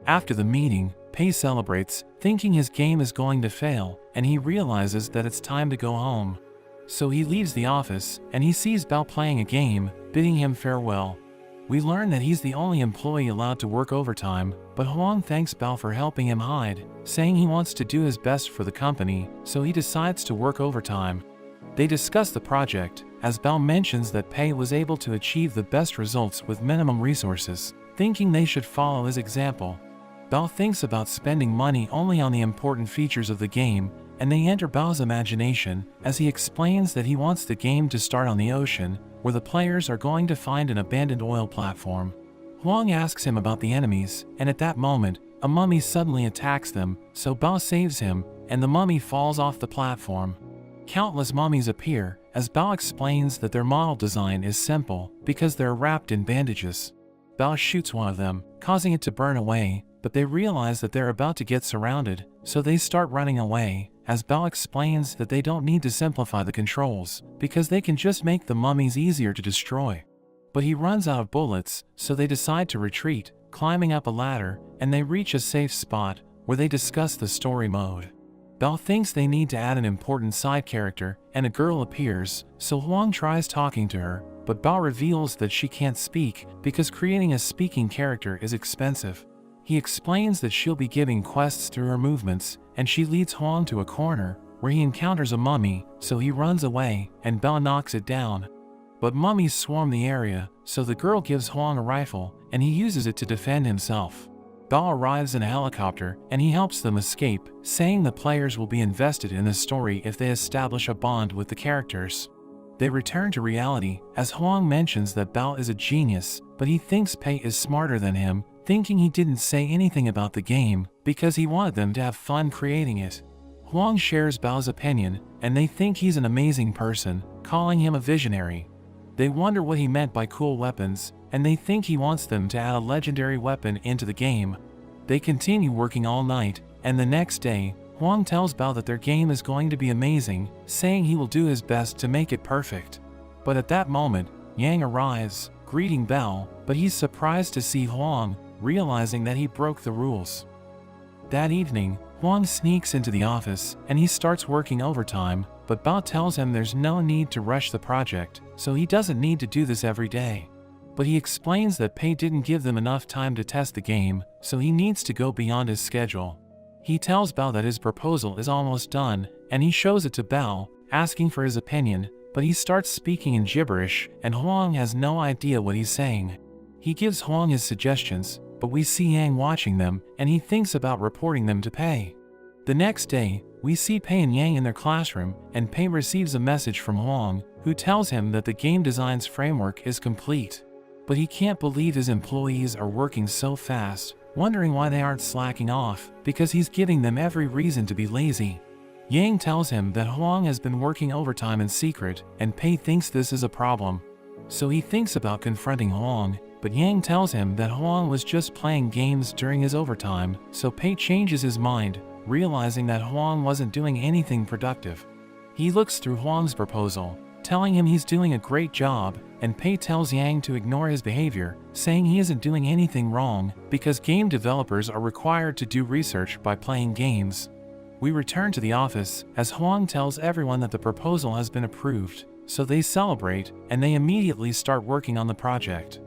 After the meeting, Pei celebrates, thinking his game is going to fail, and he realizes that it's time to go home. So he leaves the office, and he sees Bao playing a game, bidding him farewell. We learn that he's the only employee allowed to work overtime, but Huang thanks Bao for helping him hide, saying he wants to do his best for the company, so he decides to work overtime. They discuss the project, as Bao mentions that Pei was able to achieve the best results with minimum resources, thinking they should follow his example. Bao thinks about spending money only on the important features of the game, and they enter Bao's imagination as he explains that he wants the game to start on the ocean, where the players are going to find an abandoned oil platform. Huang asks him about the enemies, and at that moment, a mummy suddenly attacks them, so Bao saves him, and the mummy falls off the platform. Countless mummies appear, as Bao explains that their model design is simple because they're wrapped in bandages. Bao shoots one of them, causing it to burn away, but they realize that they're about to get surrounded, so they start running away, as Bao explains that they don't need to simplify the controls, because they can just make the mummies easier to destroy. But he runs out of bullets, so they decide to retreat, climbing up a ladder, and they reach a safe spot, where they discuss the story mode. Bao thinks they need to add an important side character, and a girl appears, so Huang tries talking to her, but Bao reveals that she can't speak, because creating a speaking character is expensive. He explains that she'll be giving quests through her movements, and she leads Huang to a corner, where he encounters a mummy, so he runs away, and Bao knocks it down. But mummies swarm the area, so the girl gives Huang a rifle, and he uses it to defend himself. Bao arrives in a helicopter, and he helps them escape, saying the players will be invested in the story if they establish a bond with the characters. They return to reality, as Huang mentions that Bao is a genius, but he thinks Pei is smarter than him, thinking he didn't say anything about the game, because he wanted them to have fun creating it. Huang shares Bao's opinion, and they think he's an amazing person, calling him a visionary. They wonder what he meant by cool weapons, and they think he wants them to add a legendary weapon into the game. They continue working all night, and the next day, Huang tells Bao that their game is going to be amazing, saying he will do his best to make it perfect. But at that moment, Yang arrives, greeting Bao, but he's surprised to see Huang, realizing that he broke the rules. That evening, Huang sneaks into the office, and he starts working overtime, but Bao tells him there's no need to rush the project, so he doesn't need to do this every day. But he explains that Pei didn't give them enough time to test the game, so he needs to go beyond his schedule. He tells Bao that his proposal is almost done, and he shows it to Bao, asking for his opinion, but he starts speaking in gibberish, and Huang has no idea what he's saying. He gives Huang his suggestions, but we see Yang watching them, and he thinks about reporting them to Pei. The next day, we see Pei and Yang in their classroom, and Pei receives a message from Huang, who tells him that the game design's framework is complete. But he can't believe his employees are working so fast, wondering why they aren't slacking off, because he's giving them every reason to be lazy. Yang tells him that Huang has been working overtime in secret, and Pei thinks this is a problem. So he thinks about confronting Huang, but Yang tells him that Huang was just playing games during his overtime, so Pei changes his mind, realizing that Huang wasn't doing anything productive. He looks through Huang's proposal, telling him he's doing a great job, and Pei tells Yang to ignore his behavior, saying he isn't doing anything wrong because game developers are required to do research by playing games. We return to the office as Huang tells everyone that the proposal has been approved, so they celebrate and they immediately start working on the project.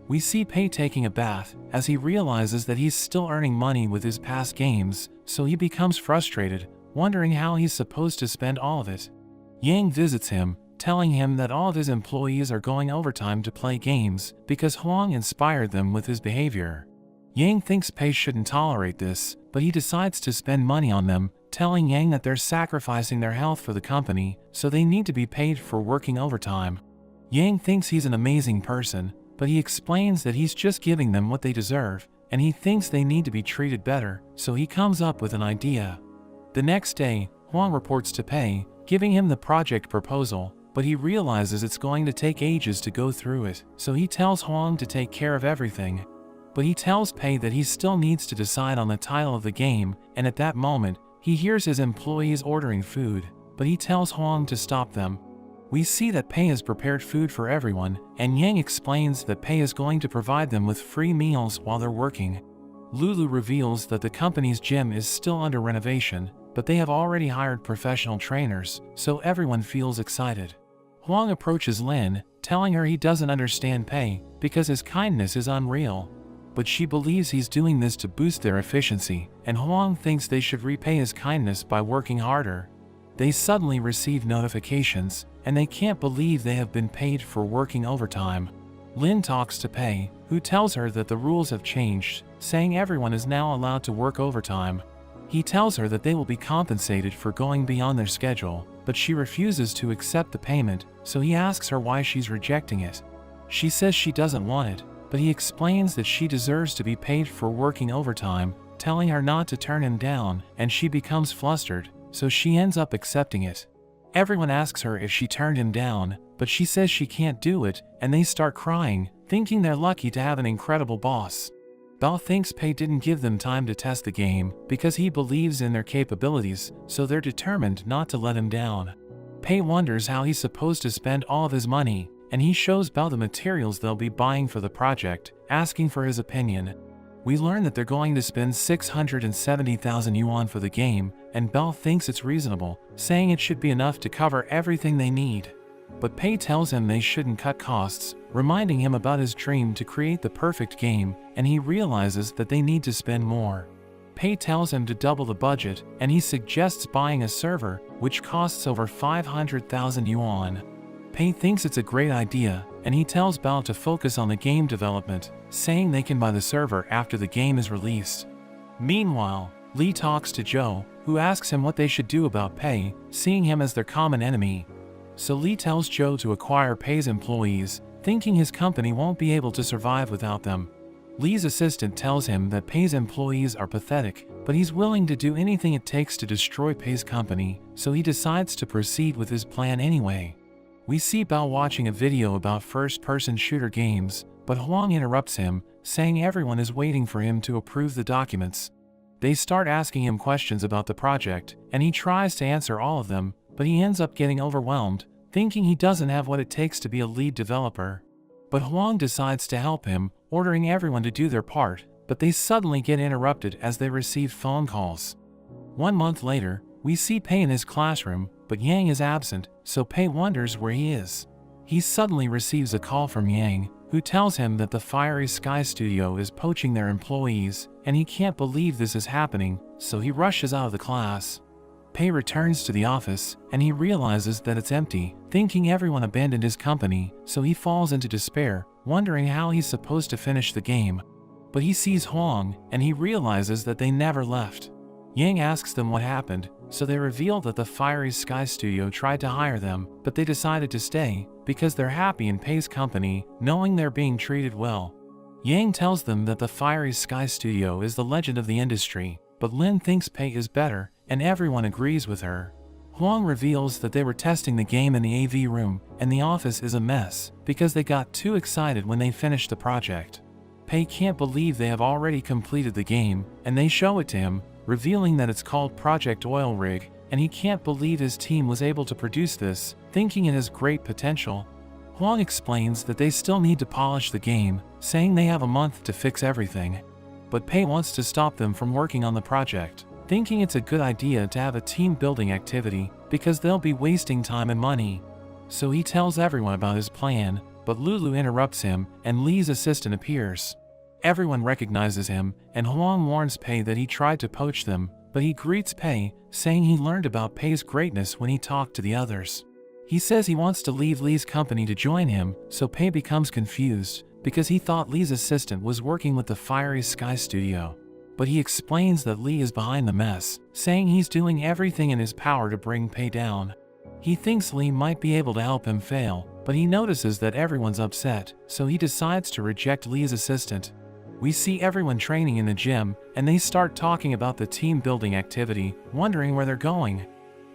We see Pei taking a bath as he realizes that he's still earning money with his past games, so he becomes frustrated, wondering how he's supposed to spend all of it. Yang visits him, telling him that all of his employees are going overtime to play games because Huang inspired them with his behavior. Yang thinks Pei shouldn't tolerate this, but he decides to spend money on them, telling Yang that they're sacrificing their health for the company, so they need to be paid for working overtime. Yang thinks he's an amazing person, but he explains that he's just giving them what they deserve, and he thinks they need to be treated better, so he comes up with an idea. The next day, Huang reports to Pei, giving him the project proposal, but he realizes it's going to take ages to go through it, so he tells Huang to take care of everything. But he tells Pei that he still needs to decide on the title of the game, and at that moment, he hears his employees ordering food, but he tells Huang to stop them. We see that Pei has prepared food for everyone, and Yang explains that Pei is going to provide them with free meals while they're working. Lulu reveals that the company's gym is still under renovation, but they have already hired professional trainers, so everyone feels excited. Huang approaches Lin, telling her he doesn't understand Pei because his kindness is unreal. But she believes he's doing this to boost their efficiency, and Huang thinks they should repay his kindness by working harder. They suddenly receive notifications, and they can't believe they have been paid for working overtime. Lin talks to Pei, who tells her that the rules have changed, saying everyone is now allowed to work overtime. He tells her that they will be compensated for going beyond their schedule, but she refuses to accept the payment, so he asks her why she's rejecting it. She says she doesn't want it, but he explains that she deserves to be paid for working overtime, telling her not to turn him down, and she becomes flustered, so she ends up accepting it. Everyone asks her if she turned him down, but she says she can't do it, and they start crying, thinking they're lucky to have an incredible boss. Bao thinks Pei didn't give them time to test the game because he believes in their capabilities, so they're determined not to let him down. Pei wonders how he's supposed to spend all of his money, and he shows Bao the materials they'll be buying for the project, asking for his opinion. We learn that they're going to spend 670,000 yuan for the game, and Bao thinks it's reasonable, saying it should be enough to cover everything they need. But Pei tells him they shouldn't cut costs, reminding him about his dream to create the perfect game, and he realizes that they need to spend more. Pei tells him to double the budget, and he suggests buying a server, which costs over 500,000 yuan. Pei thinks it's a great idea, and he tells Bao to focus on the game development, saying they can buy the server after the game is released. Meanwhile, Li talks to Zhou, who asks him what they should do about Pei, seeing him as their common enemy. So Li tells Zhou to acquire Pei's employees, thinking his company won't be able to survive without them. Li's assistant tells him that Pei's employees are pathetic, but he's willing to do anything it takes to destroy Pei's company, so he decides to proceed with his plan anyway. We see Bao watching a video about first-person shooter games, but Huang interrupts him, saying everyone is waiting for him to approve the documents. They start asking him questions about the project, and he tries to answer all of them, but he ends up getting overwhelmed, thinking he doesn't have what it takes to be a lead developer. But Huang decides to help him, ordering everyone to do their part, but they suddenly get interrupted as they receive phone calls. 1 month later, we see Pei in his classroom, but Yang is absent, so Pei wonders where he is. He suddenly receives a call from Yang, who tells him that the Fiery Sky Studio is poaching their employees, and he can't believe this is happening, so he rushes out of the class. Pei returns to the office, and he realizes that it's empty, thinking everyone abandoned his company, so he falls into despair, wondering how he's supposed to finish the game. But he sees Huang, and he realizes that they never left. Yang asks them what happened, so they reveal that the Fiery Sky Studio tried to hire them, but they decided to stay, because they're happy in Pei's company, knowing they're being treated well. Yang tells them that the Fiery Sky Studio is the legend of the industry, but Lin thinks Pei is better, and everyone agrees with her. Huang reveals that they were testing the game in the AV room, and the office is a mess, because they got too excited when they finished the project. Pei can't believe they have already completed the game, and they show it to him, revealing that it's called Project Oil Rig, and he can't believe his team was able to produce this, thinking it has great potential. Huang explains that they still need to polish the game, saying they have a month to fix everything. But Pei wants to stop them from working on the project, thinking it's a good idea to have a team-building activity, because they'll be wasting time and money. So he tells everyone about his plan, but Lulu interrupts him, and Li's assistant appears. Everyone recognizes him, and Huang warns Pei that he tried to poach them, but he greets Pei, saying he learned about Pei's greatness when he talked to the others. He says he wants to leave Li's company to join him, so Pei becomes confused, because he thought Li's assistant was working with the Fiery Sky Studio. But he explains that Li is behind the mess, saying he's doing everything in his power to bring Pei down. He thinks Li might be able to help him fail, but he notices that everyone's upset, so he decides to reject Li's assistant. We see everyone training in the gym, and they start talking about the team-building activity, wondering where they're going.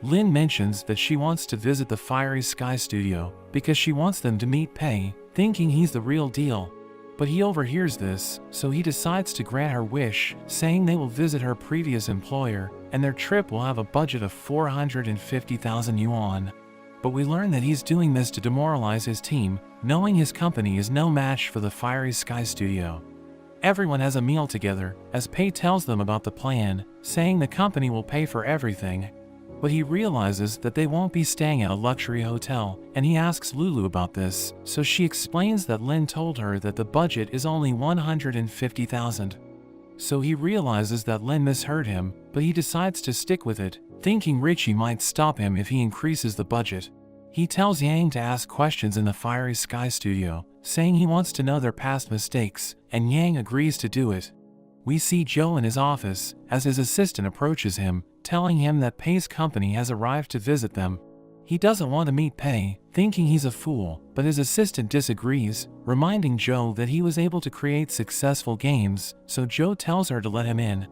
Lin mentions that she wants to visit the Fiery Sky Studio, because she wants them to meet Pei, thinking he's the real deal. But he overhears this, so he decides to grant her wish, saying they will visit her previous employer, and their trip will have a budget of 450,000 yuan. But we learn that he's doing this to demoralize his team, knowing his company is no match for the Fiery Sky Studio. Everyone has a meal together, as Pei tells them about the plan, saying the company will pay for everything. But he realizes that they won't be staying at a luxury hotel, and he asks Lulu about this, so she explains that Lin told her that the budget is only 150,000. So he realizes that Lin misheard him, but he decides to stick with it, thinking Richie might stop him if he increases the budget. He tells Yang to ask questions in the Fiery Sky Studio, saying he wants to know their past mistakes, and Yang agrees to do it. We see Joe in his office, as his assistant approaches him, telling him that Pei's company has arrived to visit them. He doesn't want to meet Pei, thinking he's a fool, but his assistant disagrees, reminding Joe that he was able to create successful games, so Joe tells her to let him in.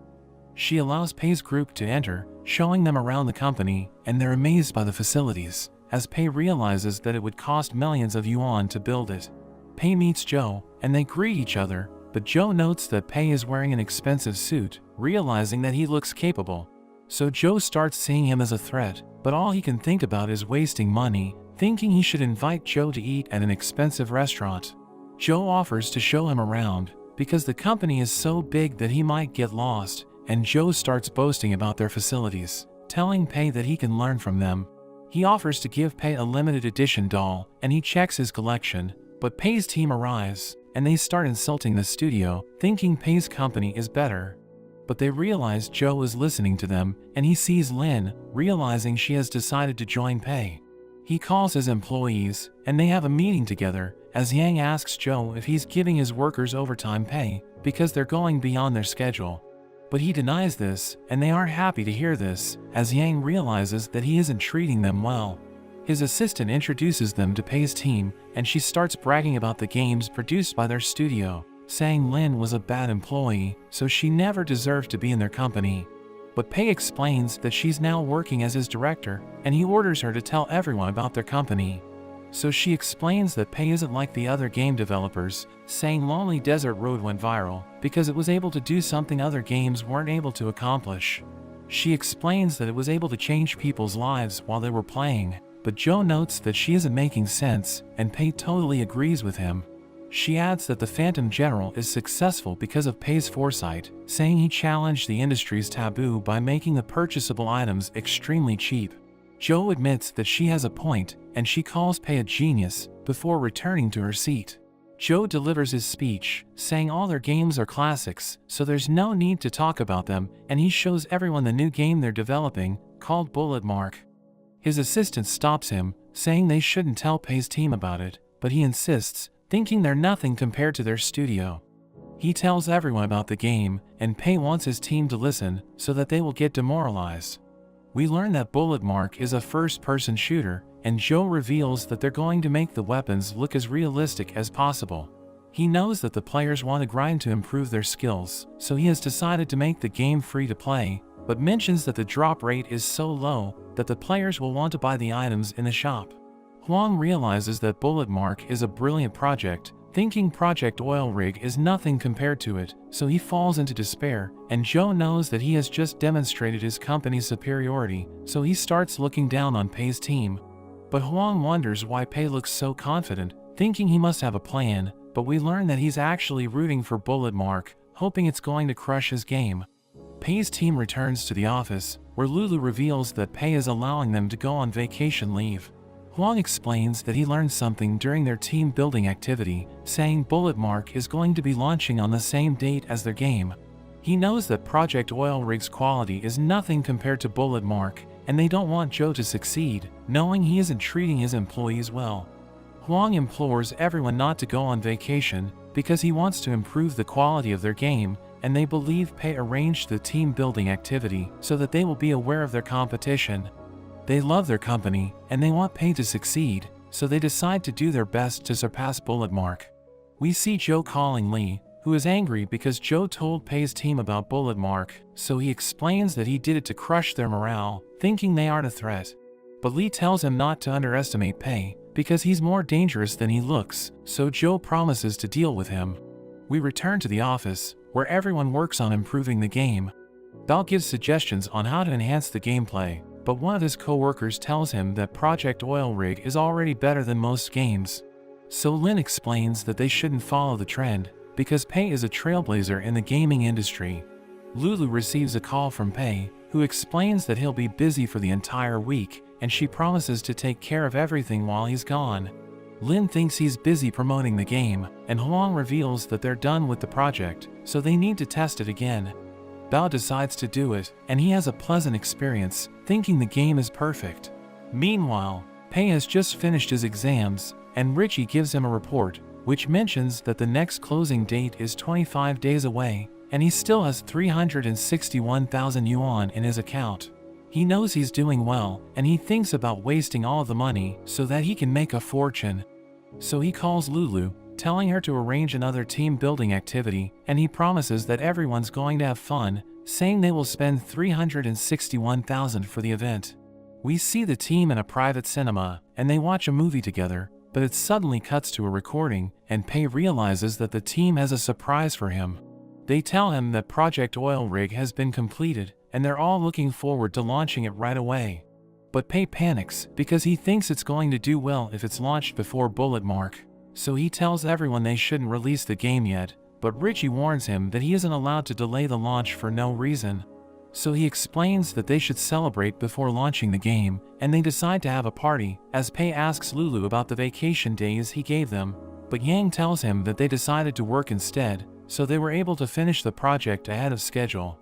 She allows Pei's group to enter, showing them around the company, and they're amazed by the facilities, as Pei realizes that it would cost millions of yuan to build it. Pei meets Joe, and they greet each other, but Joe notes that Pei is wearing an expensive suit, realizing that he looks capable. So Joe starts seeing him as a threat, but all he can think about is wasting money, thinking he should invite Joe to eat at an expensive restaurant. Joe offers to show him around, because the company is so big that he might get lost, and Joe starts boasting about their facilities, telling Pei that he can learn from them. He offers to give Pei a limited edition doll, and he checks his collection, but Pei's team arrives, and they start insulting the studio, thinking Pei's company is better. But they realize Joe is listening to them, and he sees Lin, realizing she has decided to join Pei. He calls his employees, and they have a meeting together, as Yang asks Joe if he's giving his workers overtime pay, because they're going beyond their schedule. But he denies this, and they aren't happy to hear this, as Yang realizes that he isn't treating them well. His assistant introduces them to Pei's team, and she starts bragging about the games produced by their studio, saying Lin was a bad employee, so she never deserved to be in their company. But Pei explains that she's now working as his director, and he orders her to tell everyone about their company. So she explains that Pei isn't like the other game developers, saying Lonely Desert Road went viral, because it was able to do something other games weren't able to accomplish. She explains that it was able to change people's lives while they were playing, but Joe notes that she isn't making sense, and Pei totally agrees with him. She adds that the Phantom General is successful because of Pei's foresight, saying he challenged the industry's taboo by making the purchasable items extremely cheap. Joe admits that she has a point, and she calls Pei a genius, before returning to her seat. Joe delivers his speech, saying all their games are classics, so there's no need to talk about them, and he shows everyone the new game they're developing, called Bullet Mark. His assistant stops him, saying they shouldn't tell Pei's team about it, but he insists, thinking they're nothing compared to their studio. He tells everyone about the game, and Pei wants his team to listen, so that they will get demoralized. We learn that Bullet Mark is a first-person shooter, and Joe reveals that they're going to make the weapons look as realistic as possible. He knows that the players want to grind to improve their skills, so he has decided to make the game free to play, but mentions that the drop rate is so low that the players will want to buy the items in the shop. Huang realizes that Bullet Mark is a brilliant project, thinking Project Oil Rig is nothing compared to it, so he falls into despair, and Joe knows that he has just demonstrated his company's superiority, so he starts looking down on Pei's team. But Huang wonders why Pei looks so confident, thinking he must have a plan, but we learn that he's actually rooting for Bullet Mark, hoping it's going to crush his game. Pei's team returns to the office, where Lulu reveals that Pei is allowing them to go on vacation leave. Huang explains that he learned something during their team building activity, saying Bullet Mark is going to be launching on the same date as their game. He knows that Project Oil Rig's quality is nothing compared to Bullet Mark, and they don't want Joe to succeed, knowing he isn't treating his employees well. Huang implores everyone not to go on vacation, because he wants to improve the quality of their game, and they believe Pei arranged the team building activity so that they will be aware of their competition. They love their company, and they want Pei to succeed, so they decide to do their best to surpass Bullet Mark. We see Joe calling Lee, who is angry because Joe told Pei's team about Bullet Mark, so he explains that he did it to crush their morale, thinking they aren't a threat. But Lee tells him not to underestimate Pei, because he's more dangerous than he looks, so Joe promises to deal with him. We return to the office, where everyone works on improving the game. Bao gives suggestions on how to enhance the gameplay, but one of his co-workers tells him that Project Oil Rig is already better than most games. So Lin explains that they shouldn't follow the trend, because Pei is a trailblazer in the gaming industry. Lulu receives a call from Pei, who explains that he'll be busy for the entire week, and she promises to take care of everything while he's gone. Lin thinks he's busy promoting the game, and Huang reveals that they're done with the project, so they need to test it again. Bao decides to do it, and he has a pleasant experience, thinking the game is perfect. Meanwhile, Pei has just finished his exams, and Richie gives him a report, which mentions that the next closing date is 25 days away, and he still has 361,000 yuan in his account. He knows he's doing well, and he thinks about wasting all of the money so that he can make a fortune. So he calls Lulu, telling her to arrange another team building activity, and he promises that everyone's going to have fun, saying they will spend 361,000 for the event. We see the team in a private cinema, and they watch a movie together, but it suddenly cuts to a recording, and Pei realizes that the team has a surprise for him. They tell him that Project Oil Rig has been completed, and they're all looking forward to launching it right away. But Pei panics, because he thinks it's going to do well if it's launched before Bullet Mark. So he tells everyone they shouldn't release the game yet, but Richie warns him that he isn't allowed to delay the launch for no reason. So he explains that they should celebrate before launching the game, and they decide to have a party, as Pei asks Lulu about the vacation days he gave them, but Yang tells him that they decided to work instead, so they were able to finish the project ahead of schedule.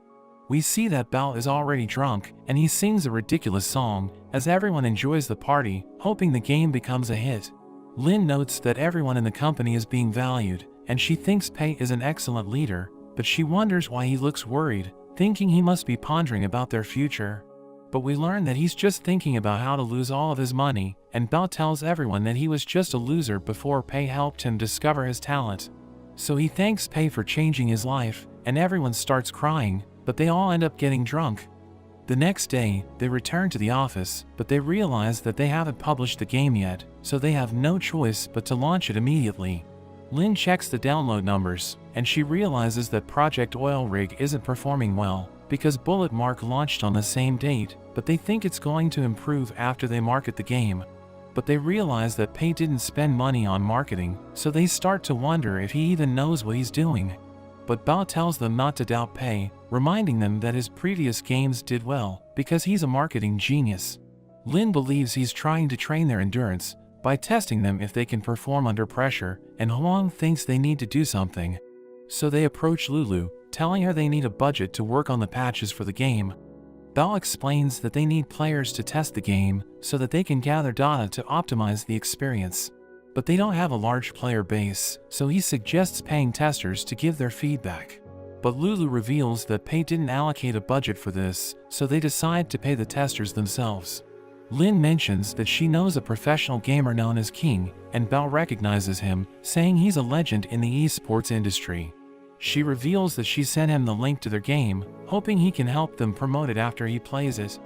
We see that Bao is already drunk, and he sings a ridiculous song, as everyone enjoys the party, hoping the game becomes a hit. Lin notes that everyone in the company is being valued, and she thinks Pei is an excellent leader, but she wonders why he looks worried, thinking he must be pondering about their future. But we learn that he's just thinking about how to lose all of his money, and Bao tells everyone that he was just a loser before Pei helped him discover his talent. So he thanks Pei for changing his life, and everyone starts crying, but they all end up getting drunk. The next day, they return to the office, but they realize that they haven't published the game yet, so they have no choice but to launch it immediately. Lin checks the download numbers, and she realizes that Project Oil Rig isn't performing well, because Bullet Mark launched on the same date, but they think it's going to improve after they market the game. But they realize that Pei didn't spend money on marketing, so they start to wonder if he even knows what he's doing. But Bao tells them not to doubt Pei, reminding them that his previous games did well, because he's a marketing genius. Lin believes he's trying to train their endurance by testing them if they can perform under pressure, and Huang thinks they need to do something. So they approach Lulu, telling her they need a budget to work on the patches for the game. Bao explains that they need players to test the game so that they can gather data to optimize the experience. But they don't have a large player base, so he suggests paying testers to give their feedback. But Lulu reveals that Pei didn't allocate a budget for this, so they decide to pay the testers themselves. Lin mentions that she knows a professional gamer known as King, and Bao recognizes him, saying he's a legend in the esports industry. She reveals that she sent him the link to their game, hoping he can help them promote it after he plays it.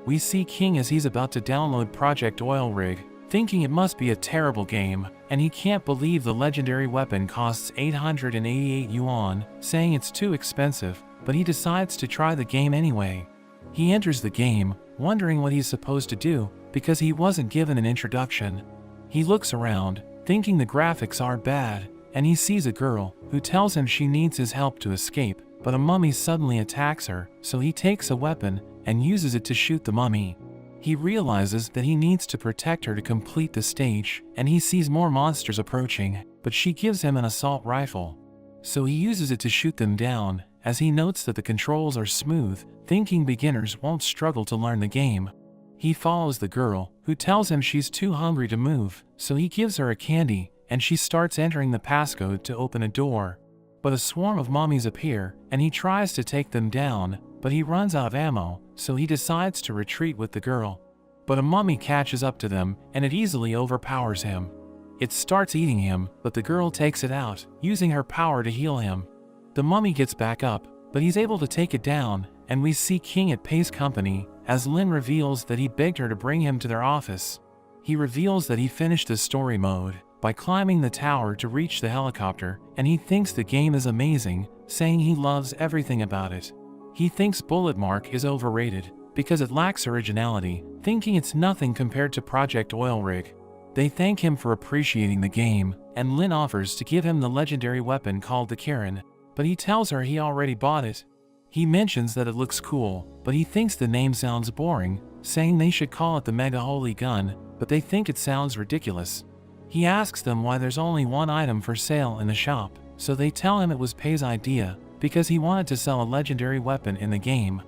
We see King as he's about to download Project Oil Rig, thinking it must be a terrible game, and he can't believe the legendary weapon costs 888 yuan, saying it's too expensive, but he decides to try the game anyway. He enters the game, wondering what he's supposed to do, because he wasn't given an introduction. He looks around, thinking the graphics are bad, and he sees a girl who tells him she needs his help to escape, but a mummy suddenly attacks her, so he takes a weapon and uses it to shoot the mummy. He realizes that he needs to protect her to complete the stage, and he sees more monsters approaching, but she gives him an assault rifle. So he uses it to shoot them down, as he notes that the controls are smooth, thinking beginners won't struggle to learn the game. He follows the girl, who tells him she's too hungry to move, so he gives her a candy, and she starts entering the passcode to open a door. But a swarm of mummies appear, and he tries to take them down, but he runs out of ammo, so he decides to retreat with the girl. But a mummy catches up to them, and it easily overpowers him. It starts eating him, but the girl takes it out, using her power to heal him. The mummy gets back up, but he's able to take it down, and we see King at Pei's company, as Lin reveals that he begged her to bring him to their office. He reveals that he finished the story mode by climbing the tower to reach the helicopter, and he thinks the game is amazing, saying he loves everything about it. He thinks Bullet Mark is overrated, because it lacks originality, thinking it's nothing compared to Project Oil Rig. They thank him for appreciating the game, and Lin offers to give him the legendary weapon called the Kirin, but he tells her he already bought it. He mentions that it looks cool, but he thinks the name sounds boring, saying they should call it the Mega Holy Gun, but they think it sounds ridiculous. He asks them why there's only one item for sale in the shop, so they tell him it was Pei's idea, because he wanted to sell a legendary weapon in the game.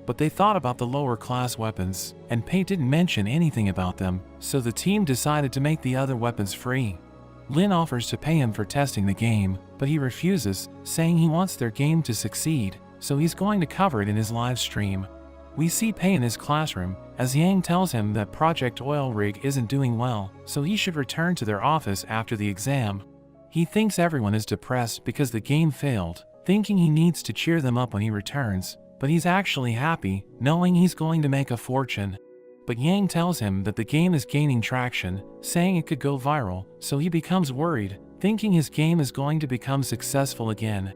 But they thought about the lower class weapons, and Pei didn't mention anything about them, so the team decided to make the other weapons free. Lin offers to pay him for testing the game, but he refuses, saying he wants their game to succeed, so he's going to cover it in his live stream. We see Pei in his classroom, as Yang tells him that Project Oil Rig isn't doing well, so he should return to their office after the exam. He thinks everyone is depressed because the game failed, thinking he needs to cheer them up when he returns, but he's actually happy, knowing he's going to make a fortune. But Yang tells him that the game is gaining traction, saying it could go viral, so he becomes worried, thinking his game is going to become successful again.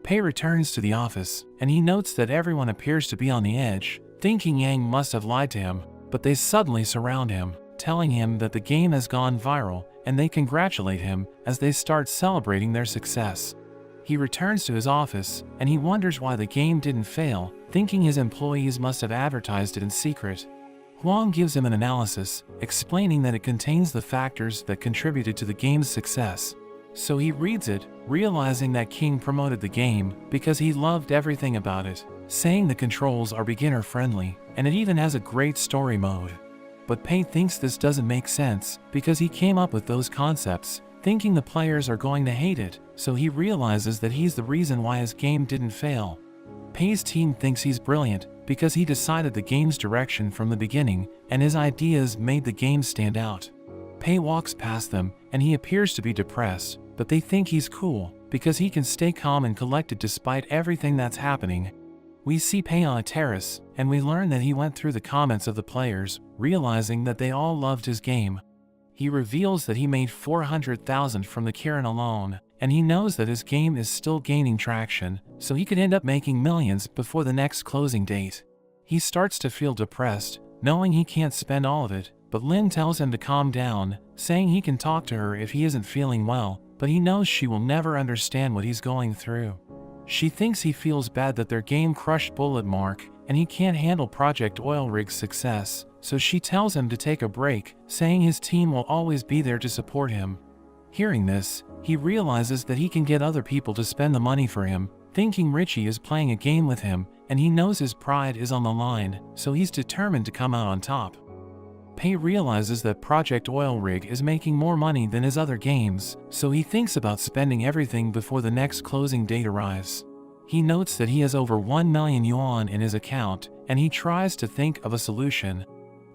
Pei returns to the office, and he notes that everyone appears to be on the edge, thinking Yang must have lied to him, but they suddenly surround him, telling him that the game has gone viral, and they congratulate him as they start celebrating their success. He returns to his office, and he wonders why the game didn't fail, thinking his employees must have advertised it in secret. Huang gives him an analysis, explaining that it contains the factors that contributed to the game's success. So he reads it, realizing that King promoted the game because he loved everything about it, saying the controls are beginner-friendly, and it even has a great story mode. But Pei thinks this doesn't make sense, because he came up with those concepts, thinking the players are going to hate it, so he realizes that he's the reason why his game didn't fail. Pei's team thinks he's brilliant, because he decided the game's direction from the beginning, and his ideas made the game stand out. Pei walks past them, and he appears to be depressed, but they think he's cool, because he can stay calm and collected despite everything that's happening. We see Pei on a terrace, and we learn that he went through the comments of the players, realizing that they all loved his game. He reveals that he made 400,000 from the Kirin alone, and he knows that his game is still gaining traction, so he could end up making millions before the next closing date. He starts to feel depressed, knowing he can't spend all of it, but Lin tells him to calm down, saying he can talk to her if he isn't feeling well, but he knows she will never understand what he's going through. She thinks he feels bad that their game crushed Bullet Mark, and he can't handle Project Oil Rig's success, so she tells him to take a break, saying his team will always be there to support him. Hearing this, he realizes that he can get other people to spend the money for him, thinking Richie is playing a game with him, and he knows his pride is on the line, so he's determined to come out on top. Pei realizes that Project Oil Rig is making more money than his other games, so he thinks about spending everything before the next closing date arrives. He notes that he has over 1 million yuan in his account, and he tries to think of a solution.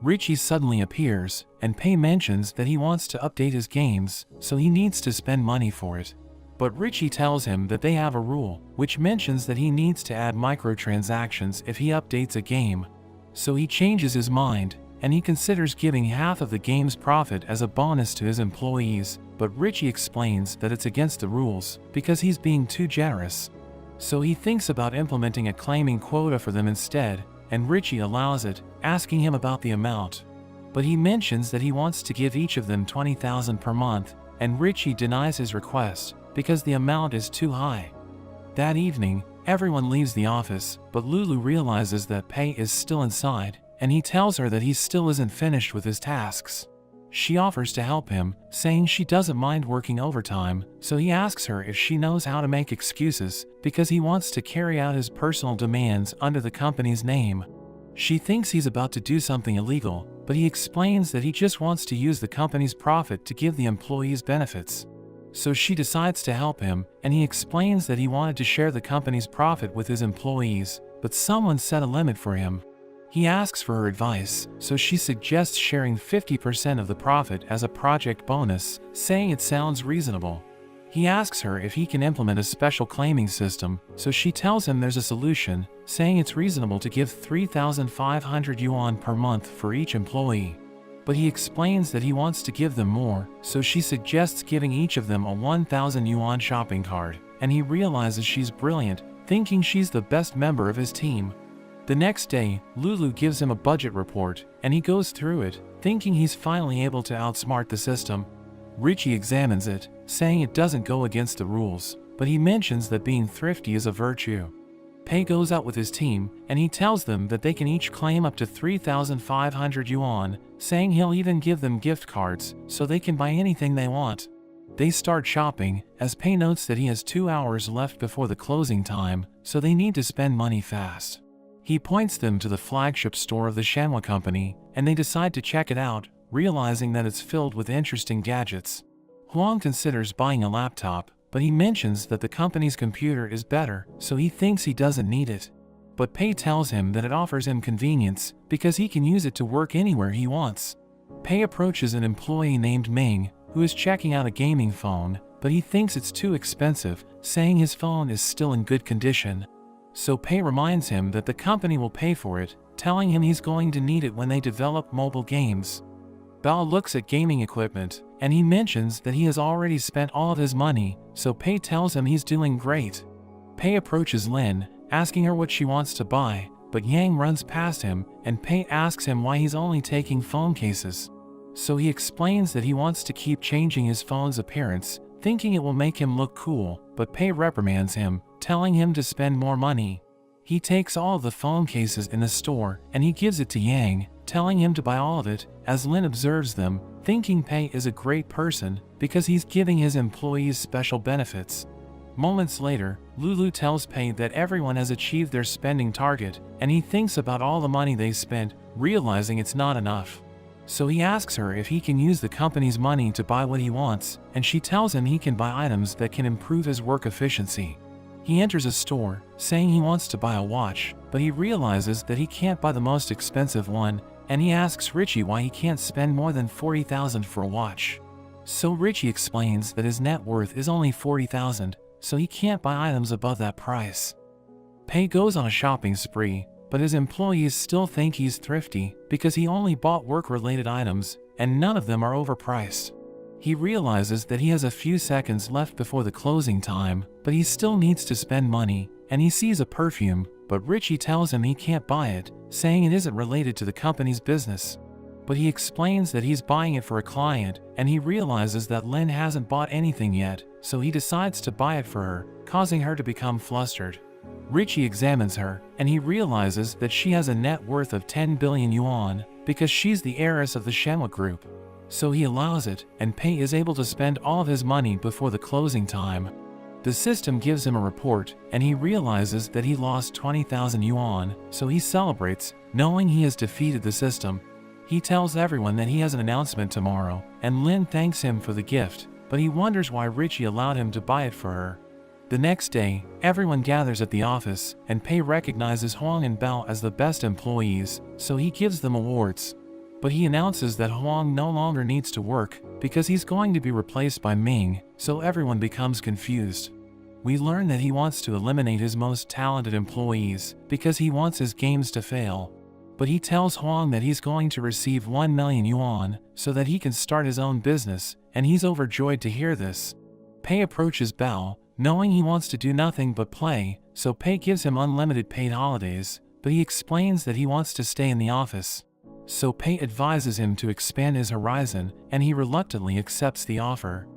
Richie suddenly appears, and Pei mentions that he wants to update his games, so he needs to spend money for it. But Richie tells him that they have a rule, which mentions that he needs to add microtransactions if he updates a game. So he changes his mind, and he considers giving half of the game's profit as a bonus to his employees, but Richie explains that it's against the rules, because he's being too generous. So he thinks about implementing a claiming quota for them instead, and Richie allows it, asking him about the amount. But he mentions that he wants to give each of them 20,000 per month, and Richie denies his request, because the amount is too high. That evening, everyone leaves the office, but Lulu realizes that Pei is still inside, and he tells her that he still isn't finished with his tasks. She offers to help him, saying she doesn't mind working overtime, so he asks her if she knows how to make excuses, because he wants to carry out his personal demands under the company's name. She thinks he's about to do something illegal, but he explains that he just wants to use the company's profit to give the employees benefits. So she decides to help him, and he explains that he wanted to share the company's profit with his employees, but someone set a limit for him. He asks for her advice, so she suggests sharing 50% of the profit as a project bonus, saying it sounds reasonable. He asks her if he can implement a special claiming system, so she tells him there's a solution, saying it's reasonable to give 3,500 yuan per month for each employee. But he explains that he wants to give them more, so she suggests giving each of them a 1,000 yuan shopping card, and he realizes she's brilliant, thinking she's the best member of his team. The next day, Lulu gives him a budget report, and he goes through it, thinking he's finally able to outsmart the system. Richie examines it, saying it doesn't go against the rules, but he mentions that being thrifty is a virtue. Pei goes out with his team, and he tells them that they can each claim up to 3,500 yuan, saying he'll even give them gift cards, so they can buy anything they want. They start shopping, as Pei notes that he has 2 hours left before the closing time, so they need to spend money fast. He points them to the flagship store of the Shenhua company, and they decide to check it out, realizing that it's filled with interesting gadgets. Huang considers buying a laptop, but he mentions that the company's computer is better, so he thinks he doesn't need it. But Pei tells him that it offers him convenience, because he can use it to work anywhere he wants. Pei approaches an employee named Ming, who is checking out a gaming phone, but he thinks it's too expensive, saying his phone is still in good condition. So Pei reminds him that the company will pay for it, telling him he's going to need it when they develop mobile games. Bao looks at gaming equipment, and he mentions that he has already spent all of his money, so Pei tells him he's doing great. Pei approaches Lin, asking her what she wants to buy, but Yang runs past him, and Pei asks him why he's only taking phone cases. So he explains that he wants to keep changing his phone's appearance, thinking it will make him look cool, but Pei reprimands him, telling him to spend more money. He takes all of the phone cases in the store, and he gives it to Yang, telling him to buy all of it, as Lin observes them, thinking Pei is a great person, because he's giving his employees special benefits. Moments later, Lulu tells Pei that everyone has achieved their spending target, and he thinks about all the money they spent, realizing it's not enough. So he asks her if he can use the company's money to buy what he wants, and she tells him he can buy items that can improve his work efficiency. He enters a store, saying he wants to buy a watch, but he realizes that he can't buy the most expensive one, and he asks Richie why he can't spend more than 40,000 for a watch. So Richie explains that his net worth is only 40,000, so he can't buy items above that price. Pei goes on a shopping spree, but his employees still think he's thrifty because he only bought work-related items, and none of them are overpriced. He realizes that he has a few seconds left before the closing time, but he still needs to spend money, and he sees a perfume, but Richie tells him he can't buy it, saying it isn't related to the company's business. but he explains that he's buying it for a client, and he realizes that Lin hasn't bought anything yet, so he decides to buy it for her, causing her to become flustered. Richie examines her, and he realizes that she has a net worth of 10 billion yuan, because she's the heiress of the Shenhua group. So he allows it, and Pei is able to spend all of his money before the closing time. The system gives him a report, and he realizes that he lost 20,000 yuan, so he celebrates, knowing he has defeated the system. He tells everyone that he has an announcement tomorrow, and Lin thanks him for the gift, but he wonders why Richie allowed him to buy it for her. The next day, everyone gathers at the office, and Pei recognizes Huang and Bao as the best employees, so he gives them awards. But he announces that Huang no longer needs to work, because he's going to be replaced by Ming, so everyone becomes confused. We learn that he wants to eliminate his most talented employees, because he wants his games to fail. But he tells Huang that he's going to receive 1 million yuan, so that he can start his own business, and he's overjoyed to hear this. Pei approaches Bao, knowing he wants to do nothing but play, so Pei gives him unlimited paid holidays, but he explains that he wants to stay in the office. So Pei advises him to expand his horizon, and he reluctantly accepts the offer.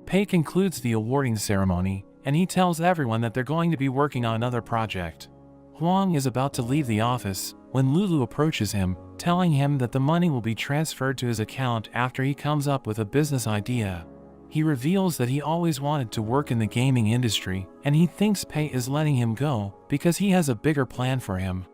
Pei concludes the awarding ceremony, and he tells everyone that they're going to be working on another project. Huang is about to leave the office, when Lulu approaches him, telling him that the money will be transferred to his account after he comes up with a business idea. He reveals that he always wanted to work in the gaming industry, and he thinks Pei is letting him go because he has a bigger plan for him.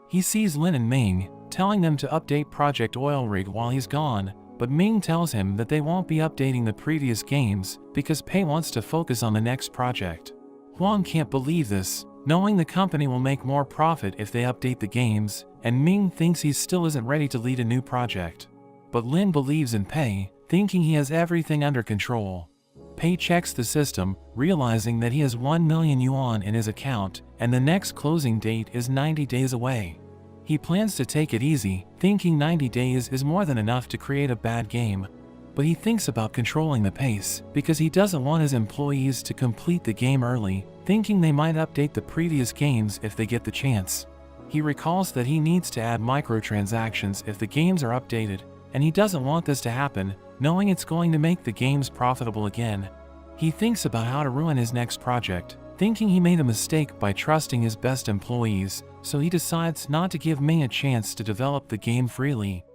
He sees Lin and Ming, telling them to update Project Oil Rig while he's gone, but Ming tells him that they won't be updating the previous games because Pei wants to focus on the next project. Huang can't believe this, knowing the company will make more profit if they update the games, and Ming thinks he still isn't ready to lead a new project. But Lin believes in Pei, thinking he has everything under control. Pei checks the system, realizing that he has 1 million yuan in his account, and the next closing date is 90 days away. He plans to take it easy, thinking 90 days is more than enough to create a bad game. But he thinks about controlling the pace, because he doesn't want his employees to complete the game early, thinking they might update the previous games if they get the chance. He recalls that he needs to add microtransactions if the games are updated, and he doesn't want this to happen, knowing it's going to make the games profitable again. He thinks about how to ruin his next project, thinking he made a mistake by trusting his best employees, so he decides not to give Ming a chance to develop the game freely.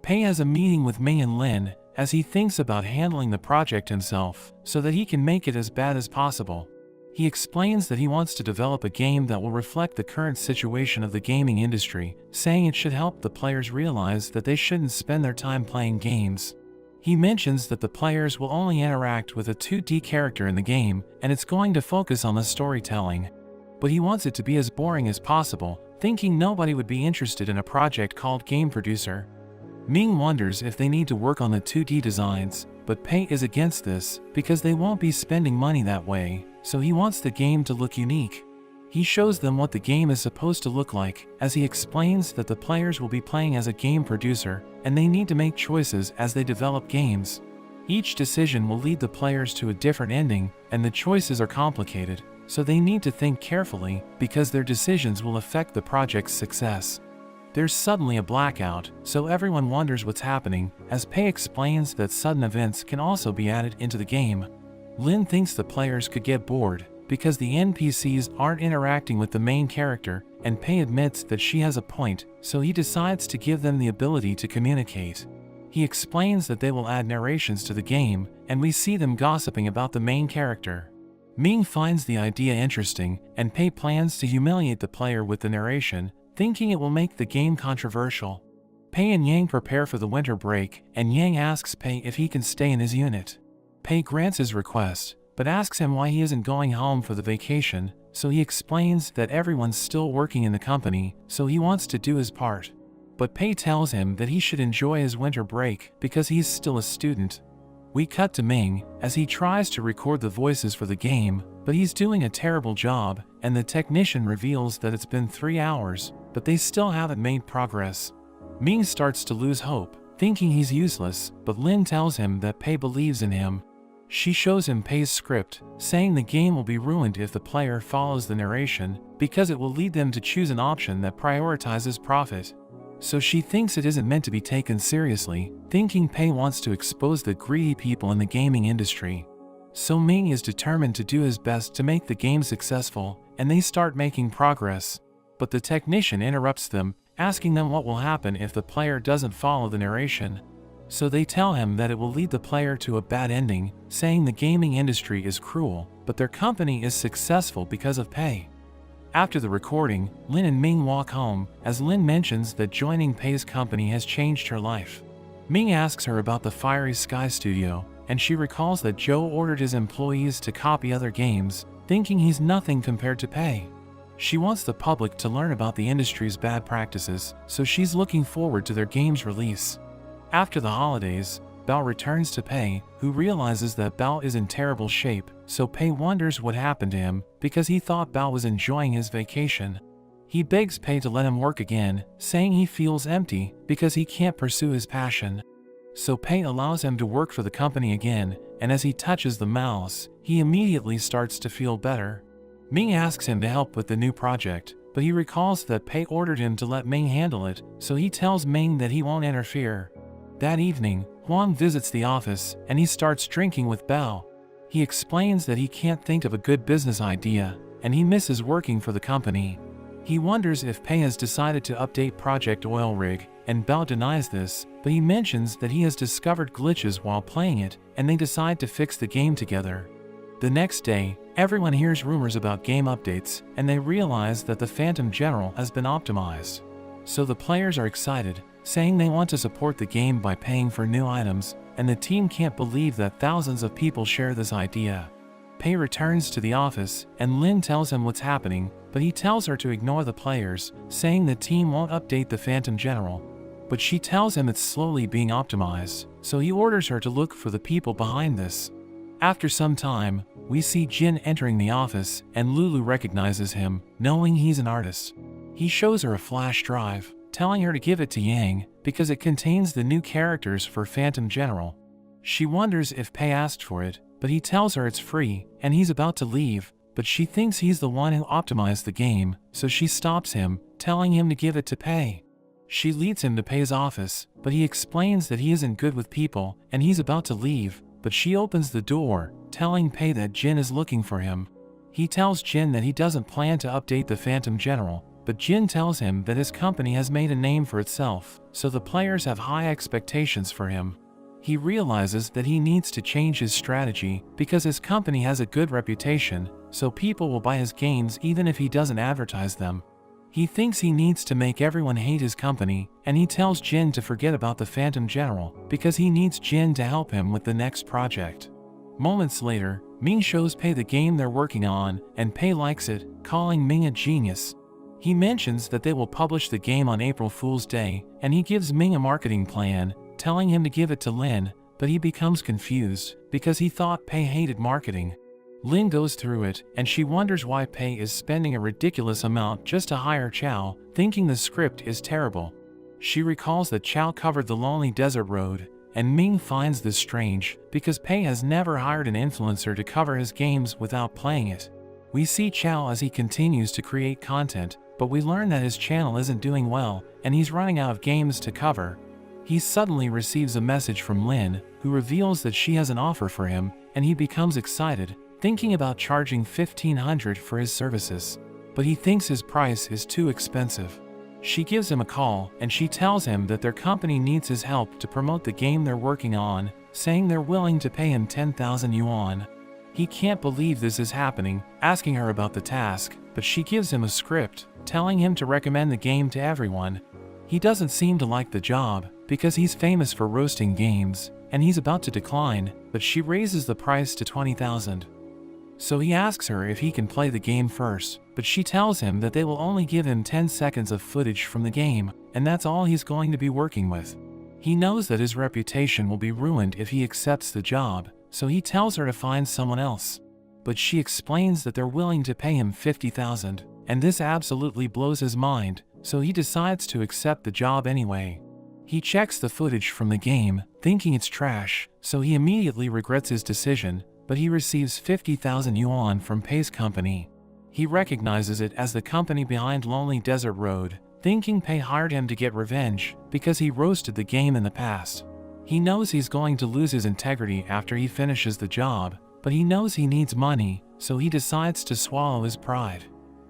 Pei has a meeting with Ming and Lin, as he thinks about handling the project himself, so that he can make it as bad as possible. He explains that he wants to develop a game that will reflect the current situation of the gaming industry, saying it should help the players realize that they shouldn't spend their time playing games. He mentions that the players will only interact with a 2D character in the game, and it's going to focus on the storytelling. But he wants it to be as boring as possible, thinking nobody would be interested in a project called Game Producer. Ming wonders if they need to work on the 2D designs, but Pei is against this because they won't be spending money that way, so he wants the game to look unique. He shows them what the game is supposed to look like, as he explains that the players will be playing as a game producer, and they need to make choices as they develop games. Each decision will lead the players to a different ending, and the choices are complicated, so they need to think carefully because their decisions will affect the project's success. There's suddenly a blackout, so everyone wonders what's happening, as Pei explains that sudden events can also be added into the game. Lin thinks the players could get bored, because the NPCs aren't interacting with the main character, and Pei admits that she has a point, so he decides to give them the ability to communicate. He explains that they will add narrations to the game, and we see them gossiping about the main character. Ming finds the idea interesting, and Pei plans to humiliate the player with the narration, thinking it will make the game controversial. Pei and Yang prepare for the winter break, and Yang asks Pei if he can stay in his unit. Pei grants his request, but asks him why he isn't going home for the vacation, so he explains that everyone's still working in the company, so he wants to do his part. But Pei tells him that he should enjoy his winter break because he's still a student. We cut to Ming, as he tries to record the voices for the game, but he's doing a terrible job, and the technician reveals that it's been 3 hours, but they still haven't made progress. Ming starts to lose hope, thinking he's useless, but Lin tells him that Pei believes in him. She shows him Pei's script, saying the game will be ruined if the player follows the narration, because it will lead them to choose an option that prioritizes profit. So she thinks it isn't meant to be taken seriously, thinking Pei wants to expose the greedy people in the gaming industry. So Ming is determined to do his best to make the game successful, and they start making progress. But the technician interrupts them, asking them what will happen if the player doesn't follow the narration. So they tell him that it will lead the player to a bad ending, saying the gaming industry is cruel, but their company is successful because of Pei. After the recording, Lin and Ming walk home, as Lin mentions that joining Pei's company has changed her life. Ming asks her about the Fiery Sky Studio, and she recalls that Joe ordered his employees to copy other games, thinking he's nothing compared to Pei. She wants the public to learn about the industry's bad practices, so she's looking forward to their game's release. After the holidays, Bao returns to Pei, who realizes that Bao is in terrible shape, so Pei wonders what happened to him, because he thought Bao was enjoying his vacation. He begs Pei to let him work again, saying he feels empty because he can't pursue his passion. So Pei allows him to work for the company again, and as he touches the mouse, he immediately starts to feel better. Ming asks him to help with the new project, but he recalls that Pei ordered him to let Ming handle it, so he tells Ming that he won't interfere. That evening, Huang visits the office, and he starts drinking with Bao. He explains that he can't think of a good business idea, and he misses working for the company. He wonders if Pei has decided to update Project Oil Rig, and Bao denies this, but he mentions that he has discovered glitches while playing it, and they decide to fix the game together. The next day, everyone hears rumors about game updates, and they realize that the Phantom General has been optimized. So the players are excited, saying they want to support the game by paying for new items, and the team can't believe that thousands of people share this idea. Pei returns to the office, and Lin tells him what's happening, but he tells her to ignore the players, saying the team won't update the Phantom General. But she tells him it's slowly being optimized, so he orders her to look for the people behind this. After some time, we see Jin entering the office, and Lulu recognizes him, knowing he's an artist. He shows her a flash drive, telling her to give it to Yang, because it contains the new characters for Phantom General. She wonders if Pei asked for it, but he tells her it's free, and he's about to leave, but she thinks he's the one who optimized the game, so she stops him, telling him to give it to Pei. She leads him to Pei's office, but he explains that he isn't good with people, and he's about to leave, but she opens the door, telling Pei that Jin is looking for him. He tells Jin that he doesn't plan to update the Phantom General, but Jin tells him that his company has made a name for itself, so the players have high expectations for him. He realizes that he needs to change his strategy because his company has a good reputation, so people will buy his games even if he doesn't advertise them. He thinks he needs to make everyone hate his company, and he tells Jin to forget about the Phantom General because he needs Jin to help him with the next project. Moments later, Ming shows Pei the game they're working on, and Pei likes it, calling Ming a genius. He mentions that they will publish the game on April Fool's Day, and he gives Ming a marketing plan, telling him to give it to Lin, but he becomes confused because he thought Pei hated marketing. Lin goes through it, and she wonders why Pei is spending a ridiculous amount just to hire Chow, thinking the script is terrible. She recalls that Chow covered the lonely desert road, and Ming finds this strange because Pei has never hired an influencer to cover his games without playing it. We see Chow as he continues to create content, but we learn that his channel isn't doing well, and he's running out of games to cover. He suddenly receives a message from Lin, who reveals that she has an offer for him, and he becomes excited, thinking about charging $1,500 for his services. But he thinks his price is too expensive. She gives him a call, and she tells him that their company needs his help to promote the game they're working on, saying they're willing to pay him 10,000 yuan. He can't believe this is happening, asking her about the task, but she gives him a script, telling him to recommend the game to everyone. He doesn't seem to like the job, because he's famous for roasting games, and he's about to decline, but she raises the price to 20,000. So he asks her if he can play the game first, but she tells him that they will only give him 10 seconds of footage from the game, and that's all he's going to be working with. He knows that his reputation will be ruined if he accepts the job, so he tells her to find someone else. But she explains that they're willing to pay him 50,000, and this absolutely blows his mind, so he decides to accept the job anyway. He checks the footage from the game, thinking it's trash, so he immediately regrets his decision, but he receives 50,000 yuan from Pei's company. He recognizes it as the company behind Lonely Desert Road, thinking Pei hired him to get revenge because he roasted the game in the past. He knows he's going to lose his integrity after he finishes the job, but he knows he needs money, so he decides to swallow his pride.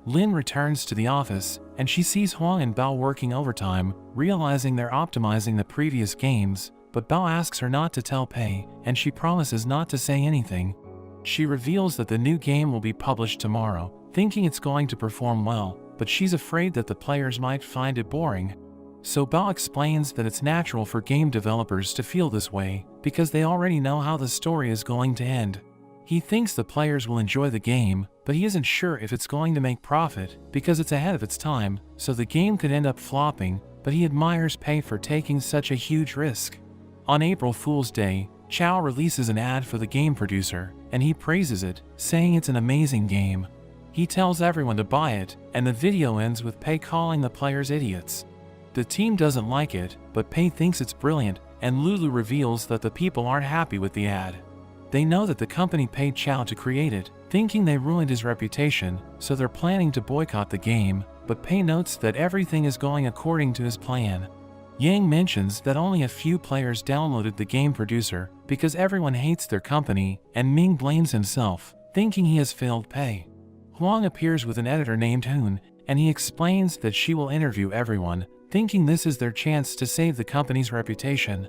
Lin returns to the office, and she sees Huang and Bao working overtime, realizing they're optimizing the previous games, but Bao asks her not to tell Pei, and she promises not to say anything. She reveals that the new game will be published tomorrow, thinking it's going to perform well, but she's afraid that the players might find it boring. So Bao explains that it's natural for game developers to feel this way, because they already know how the story is going to end. He thinks the players will enjoy the game, but he isn't sure if it's going to make profit, because it's ahead of its time, so the game could end up flopping, but he admires Pei for taking such a huge risk. On April Fool's Day, Chao releases an ad for the game producer, and he praises it, saying it's an amazing game. He tells everyone to buy it, and the video ends with Pei calling the players idiots. The team doesn't like it, but Pei thinks it's brilliant, and Lulu reveals that the people aren't happy with the ad. They know that the company paid Chao to create it, thinking they ruined his reputation, so they're planning to boycott the game, but Pei notes that everything is going according to his plan. Yang mentions that only a few players downloaded the game producer because everyone hates their company, and Ming blames himself, thinking he has failed Pei. Huang appears with an editor named Hoon, and he explains that she will interview everyone, thinking this is their chance to save the company's reputation.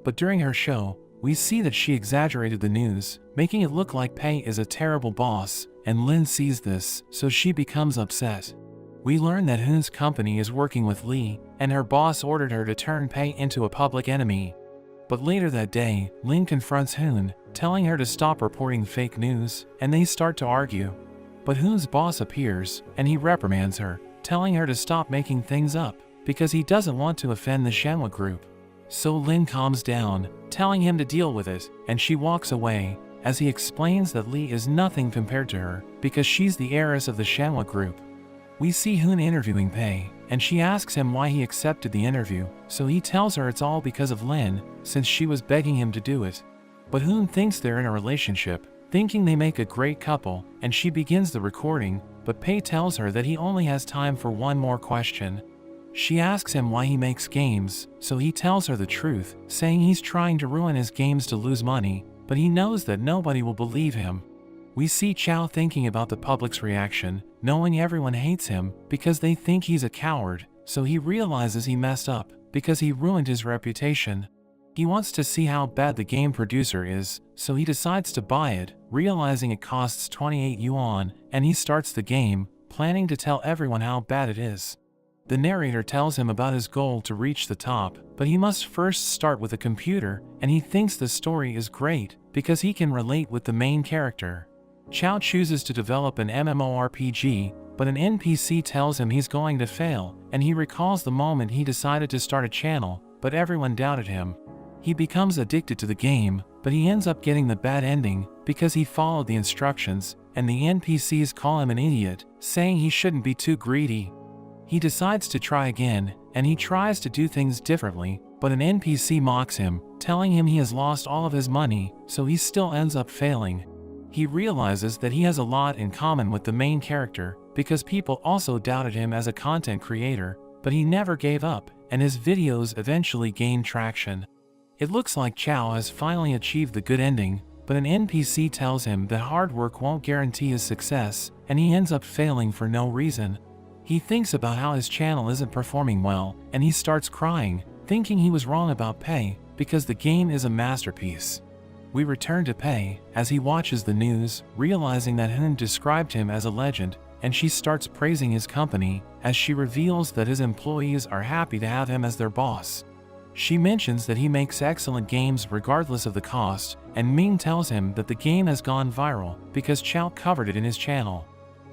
But during her show, we see that she exaggerated the news, making it look like Pei is a terrible boss, and Lin sees this, so she becomes upset. We learn that Hoon's company is working with Li, and her boss ordered her to turn Pei into a public enemy. But later that day, Lin confronts Hoon, telling her to stop reporting fake news, and they start to argue. But Hoon's boss appears, and he reprimands her, telling her to stop making things up, because he doesn't want to offend the Shenhua group. So Lin calms down, telling him to deal with it, and she walks away, as he explains that Li is nothing compared to her, because she's the heiress of the Shenhua group. We see Hoon interviewing Pei, and she asks him why he accepted the interview, so he tells her it's all because of Lin, since she was begging him to do it. But Hoon thinks they're in a relationship, thinking they make a great couple, and she begins the recording, but Pei tells her that he only has time for one more question. She asks him why he makes games, so he tells her the truth, saying he's trying to ruin his games to lose money, but he knows that nobody will believe him. We see Chao thinking about the public's reaction, knowing everyone hates him because they think he's a coward, so he realizes he messed up because he ruined his reputation. He wants to see how bad the game producer is, so he decides to buy it, realizing it costs 28 yuan, and he starts the game, planning to tell everyone how bad it is. The narrator tells him about his goal to reach the top, but he must first start with a computer, and he thinks the story is great because he can relate with the main character. Chao chooses to develop an MMORPG, but an NPC tells him he's going to fail, and he recalls the moment he decided to start a channel, but everyone doubted him. He becomes addicted to the game, but he ends up getting the bad ending because he followed the instructions, and the NPCs call him an idiot, saying he shouldn't be too greedy. He decides to try again, and he tries to do things differently, but an NPC mocks him, telling him he has lost all of his money, so he still ends up failing. He realizes that he has a lot in common with the main character, because people also doubted him as a content creator, but he never gave up, and his videos eventually gained traction. It looks like Chao has finally achieved the good ending, but an NPC tells him that hard work won't guarantee his success, and he ends up failing for no reason. He thinks about how his channel isn't performing well, and he starts crying, thinking he was wrong about Pei, because the game is a masterpiece. We return to Pei, as he watches the news, realizing that Hoon described him as a legend, and she starts praising his company, as she reveals that his employees are happy to have him as their boss. She mentions that he makes excellent games regardless of the cost, and Ming tells him that the game has gone viral, because Chao covered it in his channel.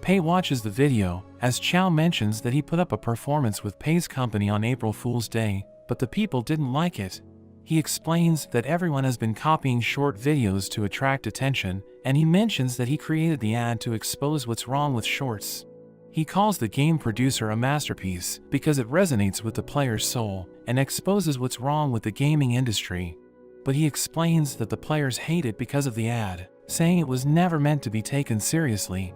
Pei watches the video, as Chao mentions that he put up a performance with Pei's company on April Fool's Day, but the people didn't like it. He explains that everyone has been copying short videos to attract attention, and he mentions that he created the ad to expose what's wrong with shorts. He calls the game producer a masterpiece because it resonates with the player's soul and exposes what's wrong with the gaming industry. But he explains that the players hate it because of the ad, saying it was never meant to be taken seriously.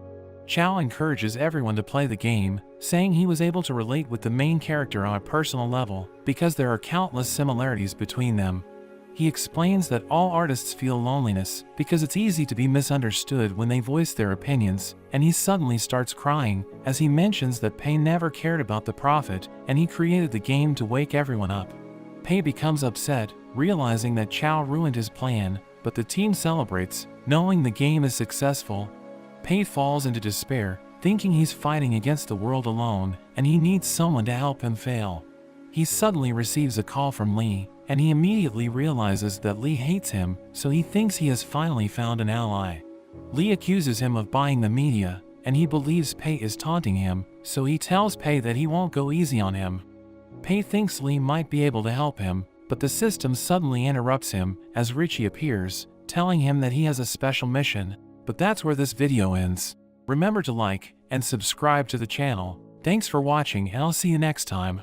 Chow encourages everyone to play the game, saying he was able to relate with the main character on a personal level because there are countless similarities between them. He explains that all artists feel loneliness because it's easy to be misunderstood when they voice their opinions, and he suddenly starts crying as he mentions that Pei never cared about the profit and he created the game to wake everyone up. Pei becomes upset, realizing that Chow ruined his plan, but the team celebrates, knowing the game is successful. Pei falls into despair, thinking he's fighting against the world alone and he needs someone to help him fail. He suddenly receives a call from Lee, and he immediately realizes that Lee hates him, so he thinks he has finally found an ally. Lee accuses him of buying the media, and he believes Pei is taunting him, so he tells Pei that he won't go easy on him. Pei thinks Lee might be able to help him, but the system suddenly interrupts him as Richie appears, telling him that he has a special mission. But that's where this video ends. Remember to like and subscribe to the channel. Thanks for watching and I'll see you next time.